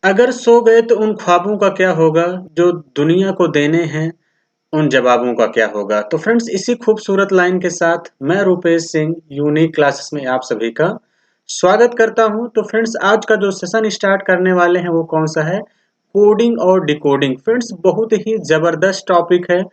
अगर सो गए तो उन ख्वाबों का क्या होगा, जो दुनिया को देने हैं उन जवाबों का क्या होगा। तो फ्रेंड्स, इसी खूबसूरत लाइन के साथ मैं रूपेश सिंह यूनिक क्लासेस में आप सभी का स्वागत करता हूं। तो फ्रेंड्स, आज का जो सेशन स्टार्ट करने वाले हैं वो कौन सा है, कोडिंग और डिकोडिंग। फ्रेंड्स, बहुत ही जबरदस्त टॉपिक है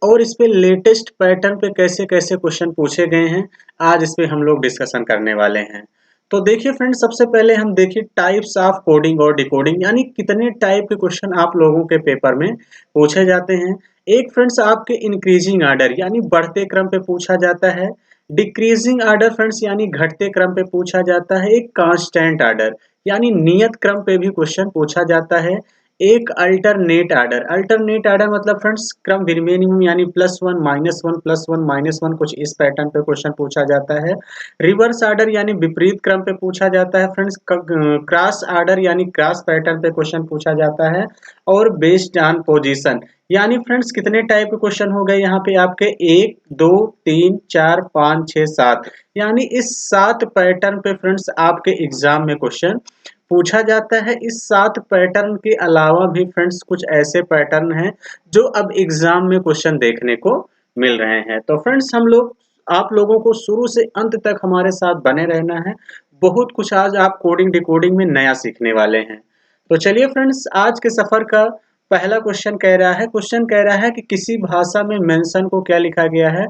और इस पे लेटेस्ट पैटर्न पे कैसे कैसे क्वेश्चन पूछे गए हैं, आज इस पे हम लोग डिस्कशन करने वाले हैं। तो देखिए फ्रेंड्स, सबसे पहले हम देखिए टाइप्स ऑफ कोडिंग और डिकोडिंग, यानी कितने टाइप के क्वेश्चन आप लोगों के पेपर में पूछे जाते हैं। एक फ्रेंड्स आपके इंक्रीजिंग ऑर्डर यानी बढ़ते क्रम पे पूछा जाता है। डिक्रीजिंग ऑर्डर फ्रेंड्स यानी घटते क्रम पे पूछा जाता है। एक कांस्टेंट ऑर्डर यानी नियत क्रम पे भी क्वेश्चन पूछा जाता है। एक अल्टरनेट ऑर्डर मतलब फ्रेंड्स क्रम मिनिमम यानी +1 -1 +1 -1 कुछ इस पैटर्न पे क्वेश्चन पूछा जाता है। रिवर्स ऑर्डर यानी विपरीत क्रम पे पूछा जाता है फ्रेंड्स। क्रॉस ऑर्डर यानी क्रॉस पैटर्न पे क्वेश्चन पूछा जाता है। और बेस्ड ऑन पोजीशन यानी फ्रेंड्स कितने टाइप के क्वेश्चन हो गए यहाँ पे आपके, 1 2 3 4 5 6 7, यानी इस 7 पैटर्न पे फ्रेंड्स आपके एग्जाम में क्वेश्चन पूछा जाता है। इस 7 पैटर्न के अलावा भी फ्रेंड्स कुछ ऐसे पैटर्न हैं जो अब एग्जाम में क्वेश्चन देखने को मिल रहे हैं। तो फ्रेंड्स, हम लोग आप लोगों को शुरू से अंत तक हमारे साथ बने रहना है। बहुत कुछ आज आप कोडिंग डिकोडिंग में नया सीखने वाले हैं। तो चलिए फ्रेंड्स, आज के सफर का पहला क्वेश्चन कह रहा है कि किसी भाषा में मेंशन को क्या लिखा गया है,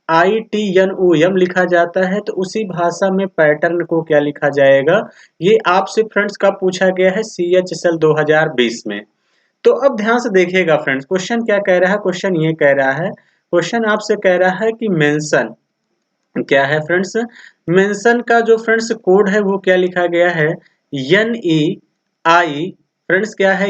NEITNOM लिखा जाता है, तो उसी भाषा में पैटर्न को क्या लिखा जाएगा। ये आपसे फ्रेंड्स कब पूछा गया है, CHSL 2020 में। तो अब ध्यान से देखिएगा फ्रेंड्स, क्वेश्चन क्या कह रहा है। क्वेश्चन ये कह रहा है, क्वेश्चन आपसे कह रहा है कि मेंशन क्या है फ्रेंड्स। मेंशन का जो फ्रेंड्स कोड है वो क्या लिखा गया है, NEI फ्रेंड्स क्या है,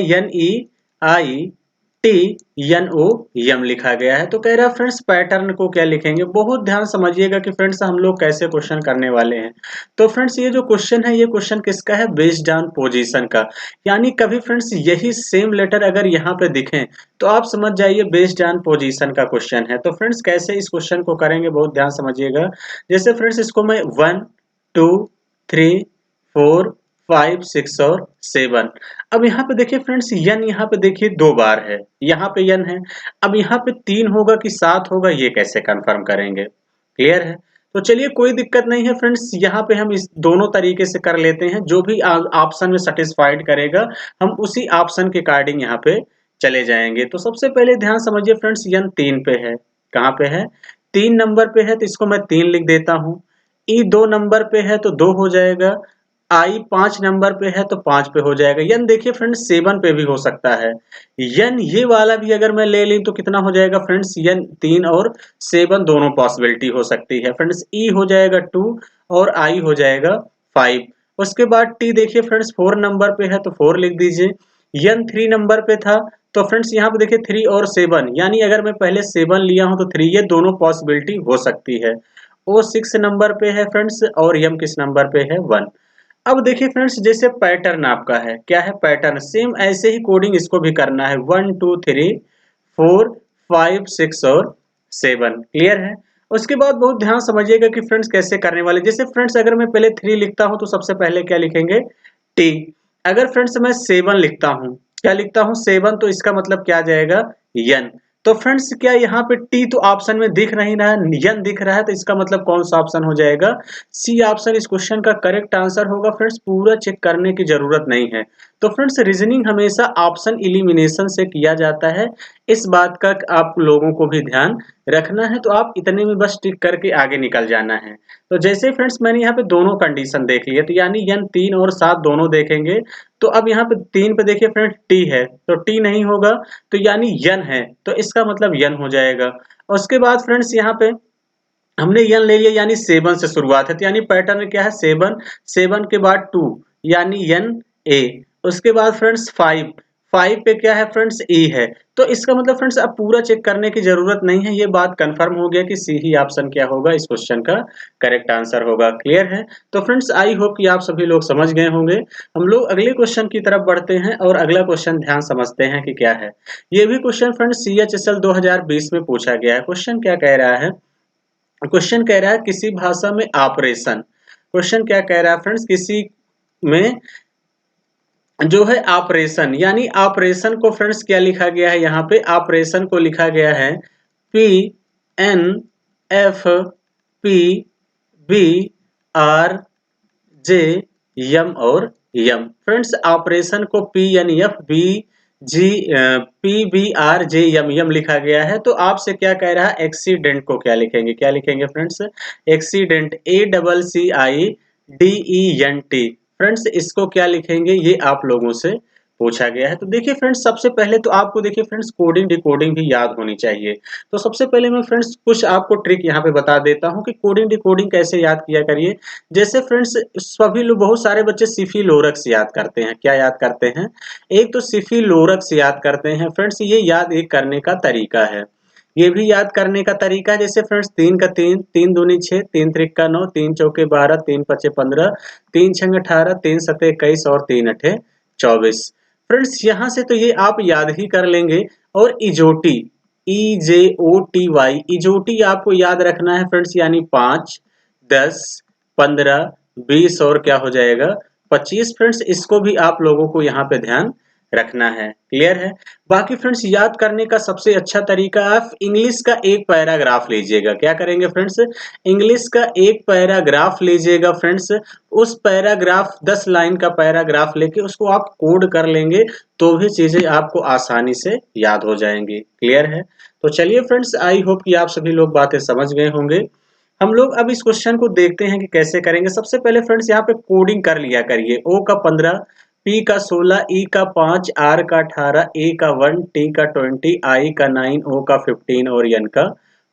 NEITNOM लिखा गया है। तो कह रहा है फ्रेंड्स पैटर्न को क्या लिखेंगे। बहुत ध्यान समझिएगा कि फ्रेंड्स हम लोग कैसे क्वेश्चन करने वाले हैं। तो फ्रेंड्स, ये जो क्वेश्चन है ये क्वेश्चन किसका है, बेस्ड ऑन पोजीशन का। यानी कभी फ्रेंड्स यही सेम लेटर अगर यहाँ पे दिखें तो आप समझ जाइए बेस्ड ऑन पोजीशन का क्वेश्चन है। तो फ्रेंड्स, कैसे इस क्वेश्चन को करेंगे बहुत ध्यान समझिएगा। जैसे फ्रेंड्स इसको मैं 1 2 3 4 5 6 और 7। अब यहाँ पे देखिए फ्रेंड्स, यन यहाँ पे देखिए 2 बार है, यहाँ पे यन है। अब यहाँ पे 3 होगा कि 7 होगा, ये कैसे कंफर्म करेंगे। क्लियर है। तो चलिए कोई दिक्कत नहीं है फ्रेंड्स, यहाँ पे हम इस दोनों तरीके से कर लेते हैं। जो भी ऑप्शन में सेटिस्फाइड करेगा हम उसी ऑप्शन के अकॉर्डिंग यहाँ पे चले जाएंगे। तो सबसे पहले ध्यान समझिए फ्रेंड्स, यन 3 पे है। कहाँ पे है, 3 नंबर पे है, तो इसको मैं 3 लिख देता हूँ। ई 2 नंबर पे है तो 2 हो जाएगा। आई 5 नंबर पे है तो 5 पे हो जाएगा। यन देखिए फ्रेंड्स 7 पे भी हो सकता है। यन ये वाला भी अगर मैं ले ली तो कितना हो जाएगा फ्रेंड्स, यन 3 और 7 दोनों पॉसिबिलिटी हो सकती है फ्रेंड्स। ई हो जाएगा 2 और आई हो जाएगा 5। उसके बाद टी देखिए फ्रेंड्स 4 नंबर पे है तो 4 लिख दीजिए। यन 3 नंबर पे था तो फ्रेंड्स यहाँ पे देखिए 3 और 7, यानी अगर मैं पहले 7 लिया हूं तो 3, ये दोनों पॉसिबिलिटी हो सकती है। ओ 6 नंबर पे है फ्रेंड्स और यम किस नंबर पे है, 1। अब देखिए फ्रेंड्स, जैसे पैटर्न आपका है, क्या है पैटर्न, सेम ऐसे ही कोडिंग इसको भी करना है, 1 2 3 4 5 6 और 7। क्लियर है। उसके बाद बहुत ध्यान समझिएगा कि फ्रेंड्स कैसे करने वाले। जैसे फ्रेंड्स अगर मैं पहले 3 लिखता हूं तो सबसे पहले क्या लिखेंगे, टी। अगर फ्रेंड्स मैं 7 लिखता हूं, क्या लिखता हूं, 7, तो इसका मतलब क्या आ जाएगा, यन। तो फ्रेंड्स क्या यहाँ पे टी तो ऑप्शन में दिख नहीं रहा है, यन दिख रहा है, तो इसका मतलब कौन सा ऑप्शन हो जाएगा, सी ऑप्शन इस क्वेश्चन का करेक्ट आंसर होगा। फ्रेंड्स पूरा चेक करने की जरूरत नहीं है। तो फ्रेंड्स रीजनिंग हमेशा ऑप्शन एलिमिनेशन से किया जाता है, इस बात का आप लोगों को भी ध्यान रखना है। तो आप इतने में बस टिक करके आगे निकल जाना है। तो जैसे फ्रेंड्स मैंने यहाँ पे दोनों कंडीशन देख लिया, तो यानी यन 3 और 7 दोनों देखेंगे। तो अब यहाँ पे 3 पे देखिए फ्रेंड्स टी है तो टी नहीं होगा, तो यानी यन है, तो इसका मतलब यन हो जाएगा। उसके बाद फ्रेंड्स यहाँ पे हमने यन ले लिया, यानी 7 से शुरुआत है, तो यानी पैटर्न क्या है, 7, 7 के बाद 2 यानी यन ए। उसके बाद फ्रेंड्स 5, 5 पे क्या है फ्रेंड्स, ई है। तो इसका मतलब फ्रेंड्स अब पूरा चेक करने की जरूरत नहीं है, ये बात कंफर्म हो गया कि सी ही ऑप्शन क्या होगा, इस क्वेश्चन का करेक्ट आंसर होगा। क्लियर है। तो फ्रेंड्स आई होप कि आप सभी लोग समझ गए होंगे। हम लोग अगले क्वेश्चन की तरफ बढ़ते हैं और अगला क्वेश्चन ध्यान समझते हैं कि क्या है। ये भी क्वेश्चन फ्रेंड्स CHSL 2020 में पूछा गया है। क्वेश्चन क्या कह रहा है, क्वेश्चन कह रहा है किसी भाषा में ऑपरेशन, क्वेश्चन क्या कह रहा है फ्रेंड्स, किसी में जो है ऑपरेशन, यानी ऑपरेशन को फ्रेंड्स क्या लिखा गया है, यहाँ पे ऑपरेशन को लिखा गया है P N F P B R J M और यम। फ्रेंड्स ऑपरेशन को P N F B G P B R J M M लिखा गया है। तो आपसे क्या कह रहा है, एक्सीडेंट को क्या लिखेंगे, क्या लिखेंगे friends, accident A double C I D E N T. Friends इसको क्या लिखेंगे, ये आप लोगों से पूछा गया है। तो देखिए फ्रेंड्स, सबसे पहले तो आपको देखिए फ्रेंड्स कोडिंग डिकोडिंग भी याद होनी चाहिए। तो सबसे पहले मैं फ्रेंड्स कुछ आपको ट्रिक यहाँ पे बता देता हूँ कि कोडिंग डिकोडिंग कैसे याद किया करिए। जैसे फ्रेंड्स सभी लोग, बहुत सारे बच्चे सिफी लोरक्स याद करते हैं। क्या याद करते हैं, एक तो सिफी लोरक्स याद करते हैं फ्रेंड्स, ये याद एक करने का तरीका है। ये भी याद करने का तरीका है, जैसे फ्रेंड्स 3 का 3, 3 दूनी 6, 3 त्रिक का 9, 3 चौके 12, 3 पचे 15, 3 छंग 18, 3 सते 21 और 3 अठे 24। फ्रेंड्स यहाँ से तो ये आप याद ही कर लेंगे। और इजोटी, ई जे ओ टी वाई, इजोटी आपको याद रखना है फ्रेंड्स, यानी 5, 10, 15, 20 और क्या हो जाएगा 25। फ्रेंड्स इसको भी आप लोगों को यहाँ पे ध्यान रखना है। क्लियर है। बाकी फ्रेंड्स याद करने का सबसे अच्छा तरीका, आप इंग्लिश का एक पैराग्राफ लीजिएगा। क्या करेंगे फ्रेंड्स, इंग्लिश का एक पैराग्राफ लीजिएगा फ्रेंड्स। उस पैराग्राफ 10 लाइन का पैराग्राफ लेके उसको आप कोड कर लेंगे तो भी चीजें आपको आसानी से याद हो जाएंगी। क्लियर है। तो चलिए फ्रेंड्स, आई होप कि आप सभी लोग बातें समझ गए होंगे। हम लोग अब इस क्वेश्चन को देखते हैं कि कैसे करेंगे। सबसे पहले फ्रेंड्स यहाँ पे कोडिंग कर लिया करिए। ओ का 15, पी का 16, ई का 5, आर का 18, ए का 1, टी का 20, आई का 9, ओ का 15 और एन का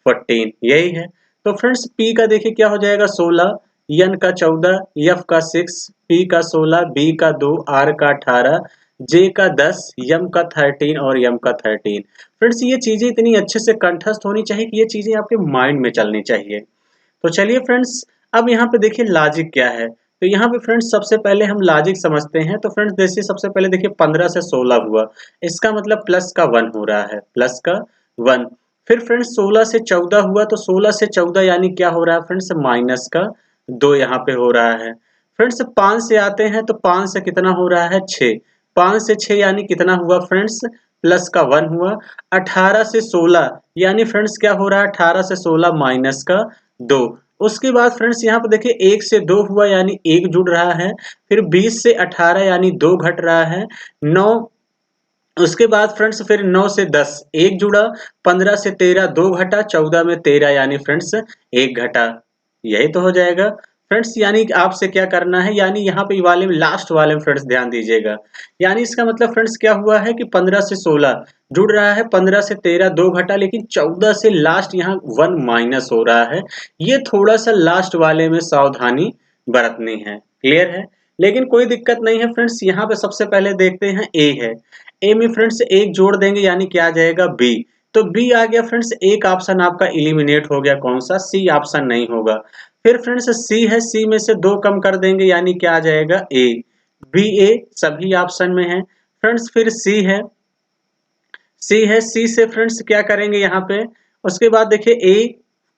14। यही है। तो फ्रेंड्स पी का देखिए क्या हो जाएगा 16, एन का 14, एफ का 6, पी का 16, बी का 2, आर का 18, जे का 10, यम का 13 और यम का 13। फ्रेंड्स ये चीजें इतनी अच्छे से कंठस्थ होनी चाहिए कि ये चीजें आपके माइंड में चलनी चाहिए। तो चलिए फ्रेंड्स, अब यहाँ पे देखिए लॉजिक क्या है। तो यहाँ पे फ्रेंड्स सबसे पहले हम लॉजिक समझते हैं। तो फ्रेंड्स देखिए सबसे पहले देखिए 15 से 16 हुआ, इसका मतलब प्लस का 1 हो रहा है, प्लस का 1। फिर फ्रेंड्स 16 से 14 हुआ, तो 16 से 14 यानी क्या हो रहा है फ्रेंड्स, माइनस का 2 यहाँ पे हो रहा है। फ्रेंड्स 5 से आते हैं, तो 5 से कितना हो रहा है 6, 5 से 6 यानी कितना हुआ फ्रेंड्स, प्लस का 1 हुआ। 18 से 16 यानी फ्रेंड्स क्या हो रहा है, 18 से 16 माइनस का 2। उसके बाद फ्रेंड्स यहाँ पे देखिए 1 से 2 हुआ यानी 1 जुड़ रहा है। फिर 20 से 18 यानी 2 घट रहा है। 9, उसके बाद फ्रेंड्स फिर 9 से 10 1 जुड़ा। 15 से 13 2 घटा। 14 में 13 यानी फ्रेंड्स 1 घटा। यही तो हो जाएगा फ्रेंड्स। यानी कि आपसे क्या करना है, यानी यहाँ पे वाले में लास्ट वाले में फ्रेंड्स ध्यान दीजिएगा। यानी इसका मतलब फ्रेंड्स क्या हुआ है कि 15 से 16 जुड़ रहा है, 15 से 13 2 घटा, लेकिन 14 से लास्ट यहाँ 1 माइनस हो रहा है। ये थोड़ा सा लास्ट वाले में सावधानी बरतनी है। क्लियर है। लेकिन कोई दिक्कत नहीं है फ्रेंड्स। यहाँ पे सबसे पहले देखते हैं ए है। ए में फ्रेंड्स एक जोड़ देंगे यानी क्या आ जाएगा बी। तो बी आ गया फ्रेंड्स, एक ऑप्शन आपका इलिमिनेट हो गया, कौन सा, सी ऑप्शन नहीं होगा। फिर फ्रेंड्स सी है, सी में से 2 कम कर देंगे यानी क्या आ जाएगा ए। बी ए सभी ऑप्शन में है फ्रेंड्स। फिर सी है, सी है, सी से फ्रेंड्स क्या करेंगे यहाँ पे। उसके बाद देखिए ए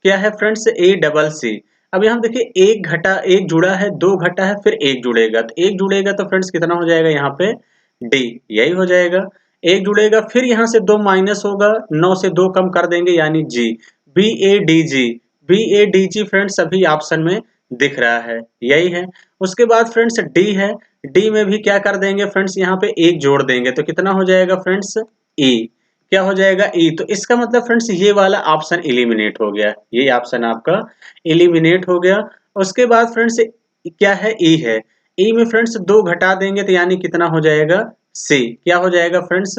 क्या है फ्रेंड्स, ए डबल सी। अब यहाँ देखिए एक घटा, एक जुड़ा है, 2 घटा है, फिर एक जुड़ेगा, तो एक जुड़ेगा तो फ्रेंड्स कितना हो जाएगा यहाँ पे डी, यही हो जाएगा। एक जुड़ेगा, फिर यहाँ से 2 माइनस होगा, 9 से 2 कम कर देंगे यानी G. B A D G, B A D G friends सभी ऑप्शन में दिख रहा है, यही है। उसके बाद फ्रेंड्स डी है, डी में भी क्या कर देंगे फ्रेंड्स, यहाँ पे एक जोड़ देंगे तो कितना हो जाएगा फ्रेंड्स ई, क्या हो जाएगा ई। तो इसका मतलब फ्रेंड्स ये वाला ऑप्शन एलिमिनेट हो गया, ये ऑप्शन आपका एलिमिनेट हो गया। उसके बाद फ्रेंड्स क्या है ई है, ई में फ्रेंड्स 2 घटा देंगे तो यानी कितना हो जाएगा सी, क्या हो जाएगा फ्रेंड्स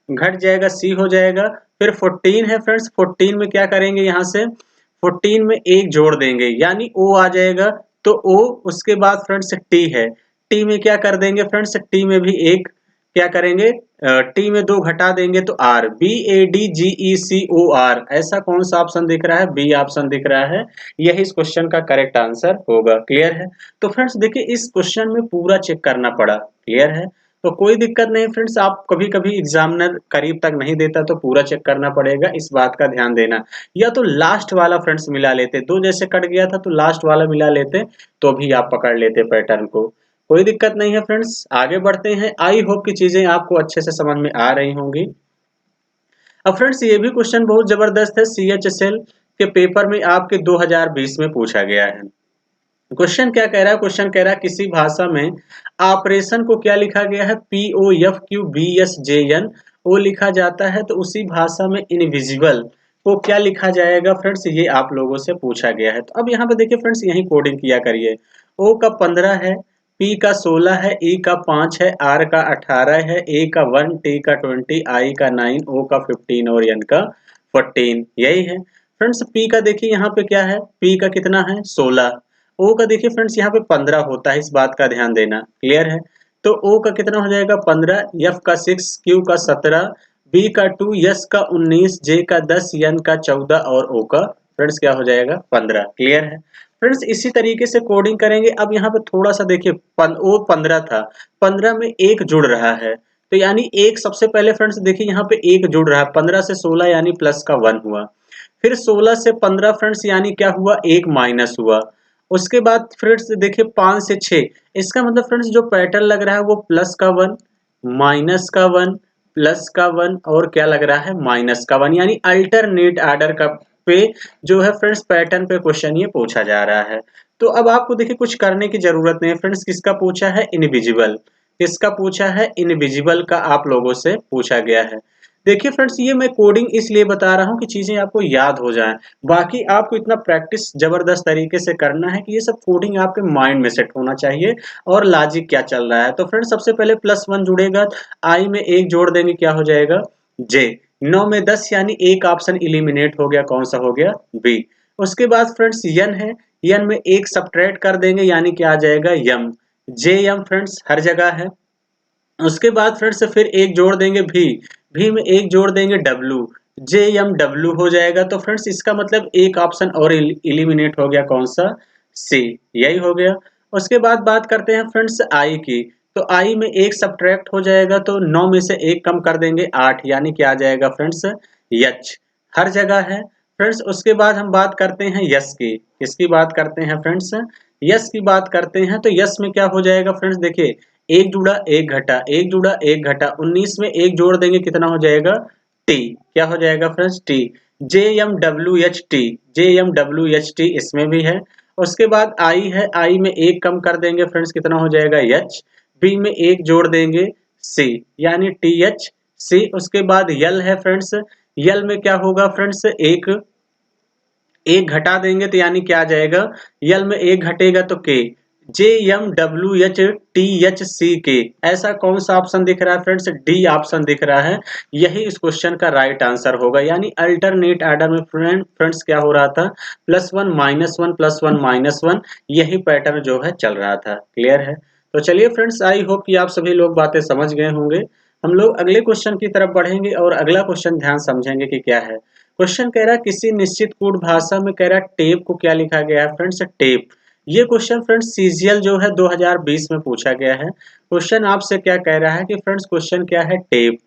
घट जाएगा, सी हो जाएगा। फिर 14 है फ्रेंड्स, 14 में क्या करेंगे, यहाँ से 14 में एक जोड़ देंगे यानी ओ आ जाएगा, तो ओ। उसके बाद फ्रेंड्स टी है, टी में क्या कर देंगे फ्रेंड्स, टी में भी एक क्या करेंगे, टी में 2 घटा देंगे तो R, B A D G E C O R, ऐसा कौन सा ऑप्शन दिख रहा है, बी ऑप्शन दिख रहा है। यही इस क्वेश्चन का करेक्ट आंसर होगा। क्लियर है। तो फ्रेंड्स देखिए इस क्वेश्चन में पूरा चेक करना पड़ा। क्लियर है। तो कोई दिक्कत नहीं फ्रेंड्स, आप कभी कभी एग्जामिनर करीब तक नहीं देता तो पूरा चेक करना पड़ेगा, इस बात का ध्यान देना। या तो लास्ट वाला फ्रेंड्स मिला लेते, दो जैसे कट गया था तो लास्ट वाला मिला लेते तो भी आप पकड़ लेते पैटर्न को। कोई दिक्कत नहीं है फ्रेंड्स, आगे बढ़ते हैं। आई होप की चीजें आपको अच्छे से समझ में आ रही होंगी। अब फ्रेंड्स ये भी क्वेश्चन बहुत जबरदस्त है, CHSL के पेपर में आपके 2020 में पूछा गया है। क्वेश्चन क्या कह रहा है? क्वेश्चन कह रहा है किसी भाषा में ऑपरेशन को क्या लिखा गया है? POFQBSJN ओ लिखा जाता है, तो उसी भाषा में इनविजिबल को क्या लिखा जाएगा फ्रेंड्स? ये आप लोगों से पूछा गया है। तो अब यहाँ पे देखिए फ्रेंड्स, यही कोडिंग किया करिए। ओ का 15 है, P का 16 है, E का 5 है, R का 18 है, A का 1, T का 20, I का 9, O का 15 और N का 14। यही है फ्रेंड्स। P का देखिए यहाँ पे क्या है, P का कितना है 16, O का देखिए फ्रेंड्स यहाँ पे 15 होता है, इस बात का ध्यान देना। क्लियर है? तो O का कितना हो जाएगा 15, F का 6, Q का 17, B का 2, S का 19, J का 10, N का 14 और O का फ्रेंड्स क्या हो जाएगा 15। क्लियर है फ्रेंड्स? इसी तरीके से कोडिंग करेंगे। अब यहाँ पे थोड़ा सा देखिए, O 15 था, 15 में एक जुड़ रहा है, तो यानी एक सबसे पहले फ्रेंड्स देखिए यहाँ पे एक जुड़ रहा है, 15 से 16 यानी प्लस का 1 हुआ, फिर 16 से 15 फ्रेंड्स यानी क्या हुआ, एक माइनस हुआ। उसके बाद फ्रेंड्स देखिए 5 से 6, इसका मतलब फ्रेंड्स जो पैटर्न लग रहा है वो प्लस का 1, माइनस का 1, प्लस का 1 और क्या लग रहा है माइनस का 1, यानी अल्टरनेट आर्डर का पे जो है फ्रेंड्स पैटर्न पे क्वेश्चन ये पूछा जा रहा है। तो अब आपको देखिए कुछ करने की जरूरत नहीं है फ्रेंड्स। किसका पूछा है? इनविजिबल। किसका पूछा है? इनविजिबल का आप लोगों से पूछा गया है। देखिए फ्रेंड्स, ये मैं कोडिंग इसलिए बता रहा हूँ कि चीजें आपको याद हो जाएं। बाकी आपको इतना प्रैक्टिस जबरदस्त तरीके से करना है कि ये सब कोडिंग आपके माइंड में सेट होना चाहिए और लॉजिक क्या चल रहा है। तो फ्रेंड्स सबसे पहले +1 जुड़ेगा, आई में एक जोड़ देंगे, क्या हो जाएगा जे, 9 में 10 यानी एक ऑप्शन इलिमिनेट हो गया, कौन सा हो गया बी। उसके बाद फ्रेंड्स यन है, यन में एक सब्ट्रैक्ट कर देंगे यानी क्या आ जाएगा यम, जे यम फ्रेंड्स हर जगह है। उसके बाद फ्रेंड्स फिर एक जोड़ देंगे भी में एक जोड़ देंगे डब्लू, जे एम डब्लू हो जाएगा। तो फ्रेंड्स इसका मतलब एक ऑप्शन और इलिमिनेट हो गया, कौन सा सी, यही हो गया। उसके बाद बात करते हैं फ्रेंड्स आई की, तो आई में एक सब्ट्रैक्ट हो जाएगा, तो 9 में से एक कम कर देंगे 8 यानी क्या आ जाएगा फ्रेंड्स यच, हर जगह है फ्रेंड्स। उसके बाद हम बात करते हैं यस की, किसकी बात करते हैं फ्रेंड्स? यस की बात करते हैं। तो यस में क्या हो जाएगा फ्रेंड्स, देखिए एक जुड़ा एक घटा, एक जुड़ा एक घटा, 19 में एक जोड़ देंगे कितना हो जाएगा टी, क्या हो जाएगा फ्रेंड्स टी, JMWHT, JMWHT इसमें भी है। उसके बाद आई है, आई में एक कम कर देंगे फ्रेंड्स कितना हो जाएगा एच, बी में एक जोड़ देंगे सी यानी THC। उसके बाद यल है फ्रेंड्स, यल में क्या होगा फ्रेंड्स, एक एक घटा देंगे तो यानी क्या आ जाएगा, यल में एक घटेगा तो के, JMWHTHC। ऐसा कौन सा ऑप्शन दिख रहा है फ्रेंड्स? डी ऑप्शन दिख रहा है, यही इस क्वेश्चन का राइट आंसर होगा। यानी अल्टरनेट आर्डर में फ्रेंड्स क्या हो रहा था, +1 -1 +1 -1, यही पैटर्न जो है चल रहा था। क्लियर है? तो चलिए फ्रेंड्स, आई होप कि आप सभी लोग बातें समझ गए होंगे। हम लोग अगले क्वेश्चन की तरफ बढ़ेंगे और अगला क्वेश्चन ध्यान समझेंगे कि क्या है। क्वेश्चन कह रहा है किसी निश्चित कोड भाषा में कह रहा है टेप को क्या लिखा गया है फ्रेंड्स? टेप। ये क्वेश्चन फ्रेंड्स CGL जो है 2020 में पूछा गया है। क्वेश्चन आपसे क्या कह रहा है कि फ्रेंड्स क्वेश्चन क्या है टेप,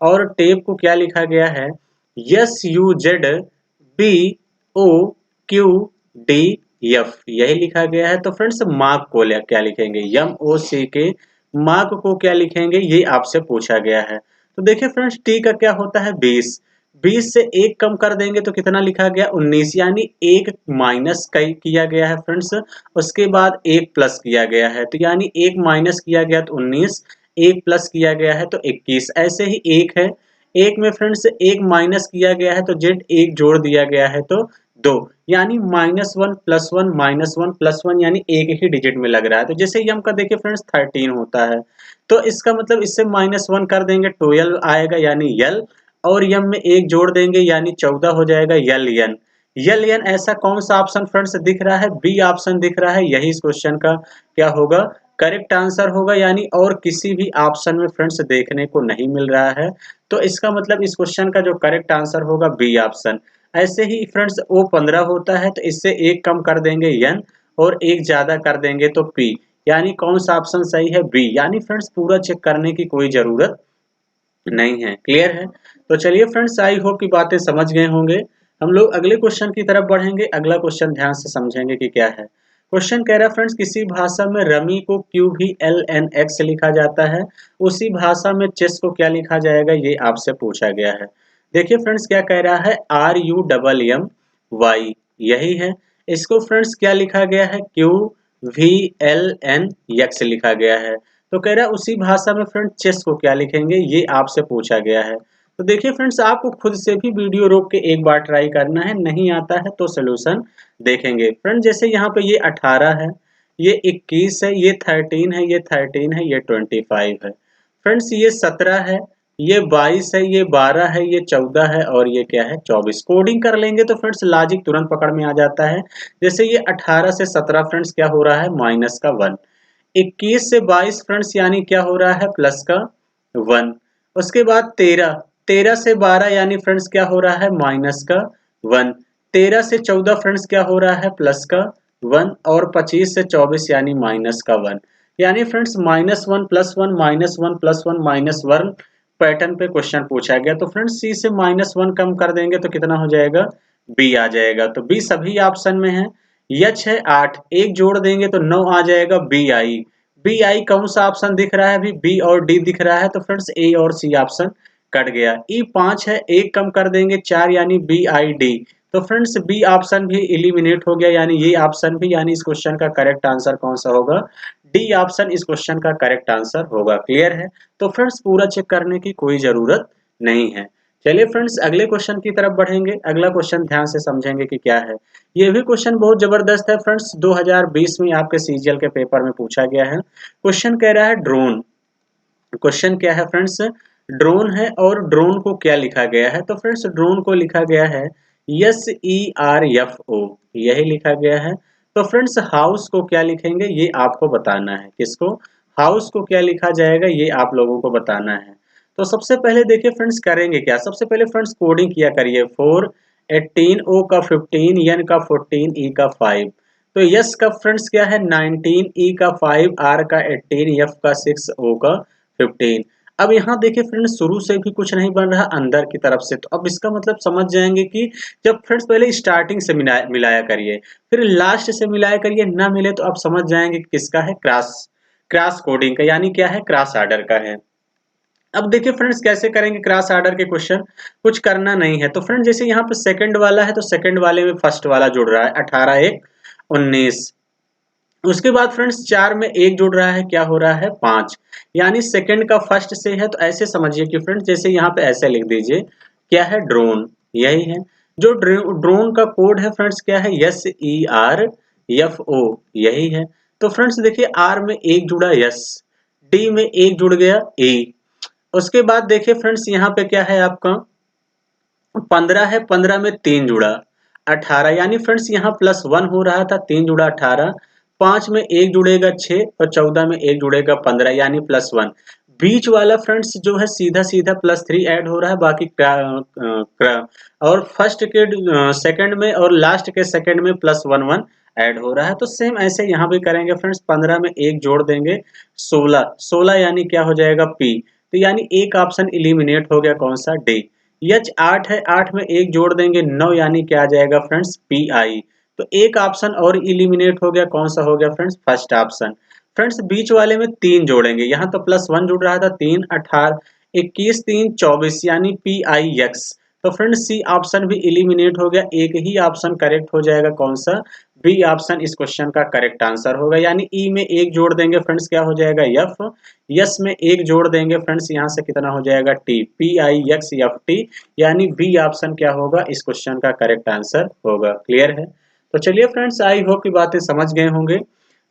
और टेप को क्या लिखा गया है, SUZBOQDF यही लिखा गया है। तो फ्रेंड्स मार्क को क्या लिखेंगे, MOC मार्क को क्या लिखेंगे, ये आपसे पूछा गया है। तो देखिए फ्रेंड्स टी का क्या होता है 20, 20 से एक कम कर देंगे तो कितना लिखा गया 19, यानी एक माइनस किया गया है फ्रेंड्स। उसके बाद एक प्लस किया गया है, तो यानी एक माइनस किया गया तो 19, एक प्लस किया गया है तो 21। ऐसे ही एक है, एक में फ्रेंड्स एक माइनस किया गया है तो जेड एक जोड़ दिया गया है तो 2, यानी -1 +1 -1 +1 यानी एक ही डिजिट में लग रहा है। तो जैसे यम का देखिए फ्रेंड्स 13 होता है, तो इसका मतलब इससे -1 कर देंगे 12 आएगा यानी यल, और यम में एक जोड़ देंगे यानी 14 हो जाएगा यल यन। यल यन ऐसा कौन सा ऑप्शन फ्रेंड्स दिख रहा है, बी ऑप्शन दिख रहा है, यही इस क्वेश्चन का क्या होगा करेक्ट आंसर होगा। यानी और किसी भी ऑप्शन में फ्रेंड्स देखने को नहीं मिल रहा है, तो इसका मतलब इस क्वेश्चन का जो करेक्ट आंसर होगा बी ऑप्शन। ऐसे ही फ्रेंड्स O 15 होता है, तो इससे एक कम कर देंगे यन और एक ज्यादा कर देंगे तो पी, यानी कौन सा ऑप्शन सही है, बी। यानी फ्रेंड्स पूरा चेक करने की कोई जरूरत नहीं है। क्लियर है? तो चलिए फ्रेंड्स, आई होप की बातें समझ गए होंगे। हम लोग अगले क्वेश्चन की तरफ बढ़ेंगे। अगला क्वेश्चन ध्यान से समझेंगे कि क्या है। क्वेश्चन कह रहा है फ्रेंड्स, किसी भाषा में रमी को QVLNX लिखा जाता है, उसी भाषा में चेस को क्या लिखा जाएगा, ये आपसे पूछा गया है। देखिए फ्रेंड्स क्या कह रहा है, RUMMY यही है। इसको फ्रेंड्स क्या लिखा गया है, QVLNX लिखा गया है। तो कह रहा है उसी भाषा में फ्रेंड चेस को क्या लिखेंगे, ये आपसे पूछा गया है। तो देखिए फ्रेंड्स, आपको खुद से भी वीडियो रोक के एक बार ट्राई करना है, नहीं आता है तो सोल्यूशन देखेंगे। फ्रेंड जैसे यहाँ पे ये 18 है, ये 21 है, ये 13 है, ये 13 है, ये 25 है। फ्रेंड्स ये 17 है, ये 22 है, ये 12 है, ये 14 है और ये क्या है, 24। कोडिंग कर लेंगे तो फ्रेंड्स लॉजिक तुरंत पकड़ में आ जाता है। जैसे ये 18 से 17 फ्रेंड्स क्या हो रहा है, माइनस का 1। 21 से 22 फ्रेंड्स यानी क्या हो रहा है, प्लस का 1। उसके बाद 13 से 12 यानी फ्रेंड्स क्या हो रहा है, माइनस का 1। 13 से 14 फ्रेंड्स क्या हो रहा है, प्लस का 1। और 25 से 24 यानी माइनस का 1। यानी फ्रेंड्स -1 +1 -1 +1 -1 पैटर्न पे क्वेश्चन पूछा गया। तो फ्रेंड्स सी से -1 कम कर देंगे तो कितना हो जाएगा, बी आ जाएगा। तो बी सभी ऑप्शन में है। यच है 8, एक जोड़ देंगे तो 9 आ जाएगा, बी आई। बी आई कौन सा ऑप्शन दिख रहा है, अभी बी और डी दिख रहा है, तो फ्रेंड्स ए और सी ऑप्शन कट गया। ई 5 है, एक कम कर देंगे 4 यानी बी आई डी। तो फ्रेंड्स बी ऑप्शन भी एलिमिनेट हो गया, यानी ये ऑप्शन भी, यानी इस क्वेश्चन का करेक्ट आंसर कौन सा होगा, डी ऑप्शन इस क्वेश्चन का करेक्ट आंसर होगा। क्लियर है? तो फ्रेंड्स पूरा चेक करने की कोई जरूरत नहीं है। चलिए फ्रेंड्स अगले क्वेश्चन की तरफ बढ़ेंगे। अगला क्वेश्चन ध्यान से समझेंगे कि क्या है। ये भी क्वेश्चन बहुत जबरदस्त है फ्रेंड्स, 2020 में आपके सीजीएल के पेपर में पूछा गया है। क्वेश्चन कह रहा है ड्रोन। क्वेश्चन क्या है फ्रेंड्स, ड्रोन है और ड्रोन को क्या लिखा गया है। तो फ्रेंड्स ड्रोन को लिखा गया है SERFO, यही लिखा गया है। तो फ्रेंड्स हाउस को क्या लिखेंगे, ये आपको बताना है। किसको, हाउस को क्या लिखा जाएगा, ये आप लोगों को बताना है। तो सबसे पहले देखिए फ्रेंड्स करेंगे क्या, सबसे पहले फ्रेंड्स कोडिंग किया करिए। 4 18 O का 15 N का 14 E का 5। तो यस का फ्रेंड्स क्या है 19, E का 5, R का 18, F का 6, O का 15। अब यहाँ देखिए फ्रेंड्स शुरू से भी कुछ नहीं बन रहा अंदर की तरफ से, तो अब इसका मतलब समझ जाएंगे कि जब फ्रेंड्स पहले स्टार्टिंग से मिलाया करिए, फिर लास्ट से मिलाया करिए, ना मिले तो आप समझ जाएंगे कि किसका है, क्रॉस कोडिंग का, यानी क्या है, क्रॉस ऑर्डर का है। अब देखिए फ्रेंड्स कैसे करेंगे क्रॉस ऑर्डर के क्वेश्चन, कुछ करना नहीं है। तो फ्रेंड्स जैसे यहाँ पे सेकंड वाला है, तो सेकंड वाले में फर्स्ट वाला जुड़ रहा है, 18 1 19। उसके बाद फ्रेंड्स 4 में 1 जुड़ रहा है, क्या हो रहा है, 5। यानी सेकंड का फर्स्ट से है, तो ऐसे समझिए कि फ्रेंड्स जैसे यहाँ पे ऐसे लिख दीजिए, क्या है, ड्रोन, यही है। जो ड्रोन का कोड है फ्रेंड्स क्या है, SERFO, यही है। तो फ्रेंड्स देखिए आर में 1 जुड़ा यस, डी में 1 जुड़ गया ए। उसके बाद देखिए फ्रेंड्स यहाँ पे क्या है आपका 15 है, 15 में 3 जुड़ा 18, यानी फ्रेंड्स यहाँ +1 हो रहा था, 3 जुड़ा 18, 5 में 1 जुड़ेगा 6 और 14 में 1 जुड़ेगा 15, यानी +1। बीच वाला फ्रेंड्स जो है सीधा सीधा +3 ऐड हो रहा है, बाकी और फर्स्ट के सेकंड में और लास्ट के सेकंड में +1 1 ऐड हो रहा है। तो सेम ऐसे यहाँ भी करेंगे फ्रेंड्स, 15 में 1 जोड़ देंगे 16, 16 यानी क्या हो जाएगा, पी। तो यानी एक ऑप्शन इलिमिनेट हो गया, कौन सा, डी। यच 8 है, 8 में 1 जोड़ देंगे 9, यानी क्या आ जाएगा फ्रेंड्स, पी आई। तो एक ऑप्शन और इलिमिनेट हो गया, कौन सा हो गया फ्रेंड्स, फर्स्ट ऑप्शन। फ्रेंड्स बीच वाले में 3 जोड़ेंगे, यहाँ तो +1 जुड़ रहा था, 3 18 21 3 24, यानी पी आई एक्स। तो फ्रेंड्स सी ऑप्शन भी इलिमिनेट हो गया, एक ही ऑप्शन करेक्ट हो जाएगा, कौन सा, बी ऑप्शन इस क्वेश्चन का करेक्ट आंसर होगा। यानी ई में 1 जोड़ देंगे फ्रेंड्स, क्या हो जाएगा, एफ। यस में 1 जोड़ देंगे फ्रेंड्स, यहाँ से कितना हो जाएगा, T, P I x F T. यानी बी ऑप्शन क्या होगा, इस क्वेश्चन का करेक्ट आंसर होगा। क्लियर है? तो चलिए फ्रेंड्स आई होप की बातें समझ गए होंगे।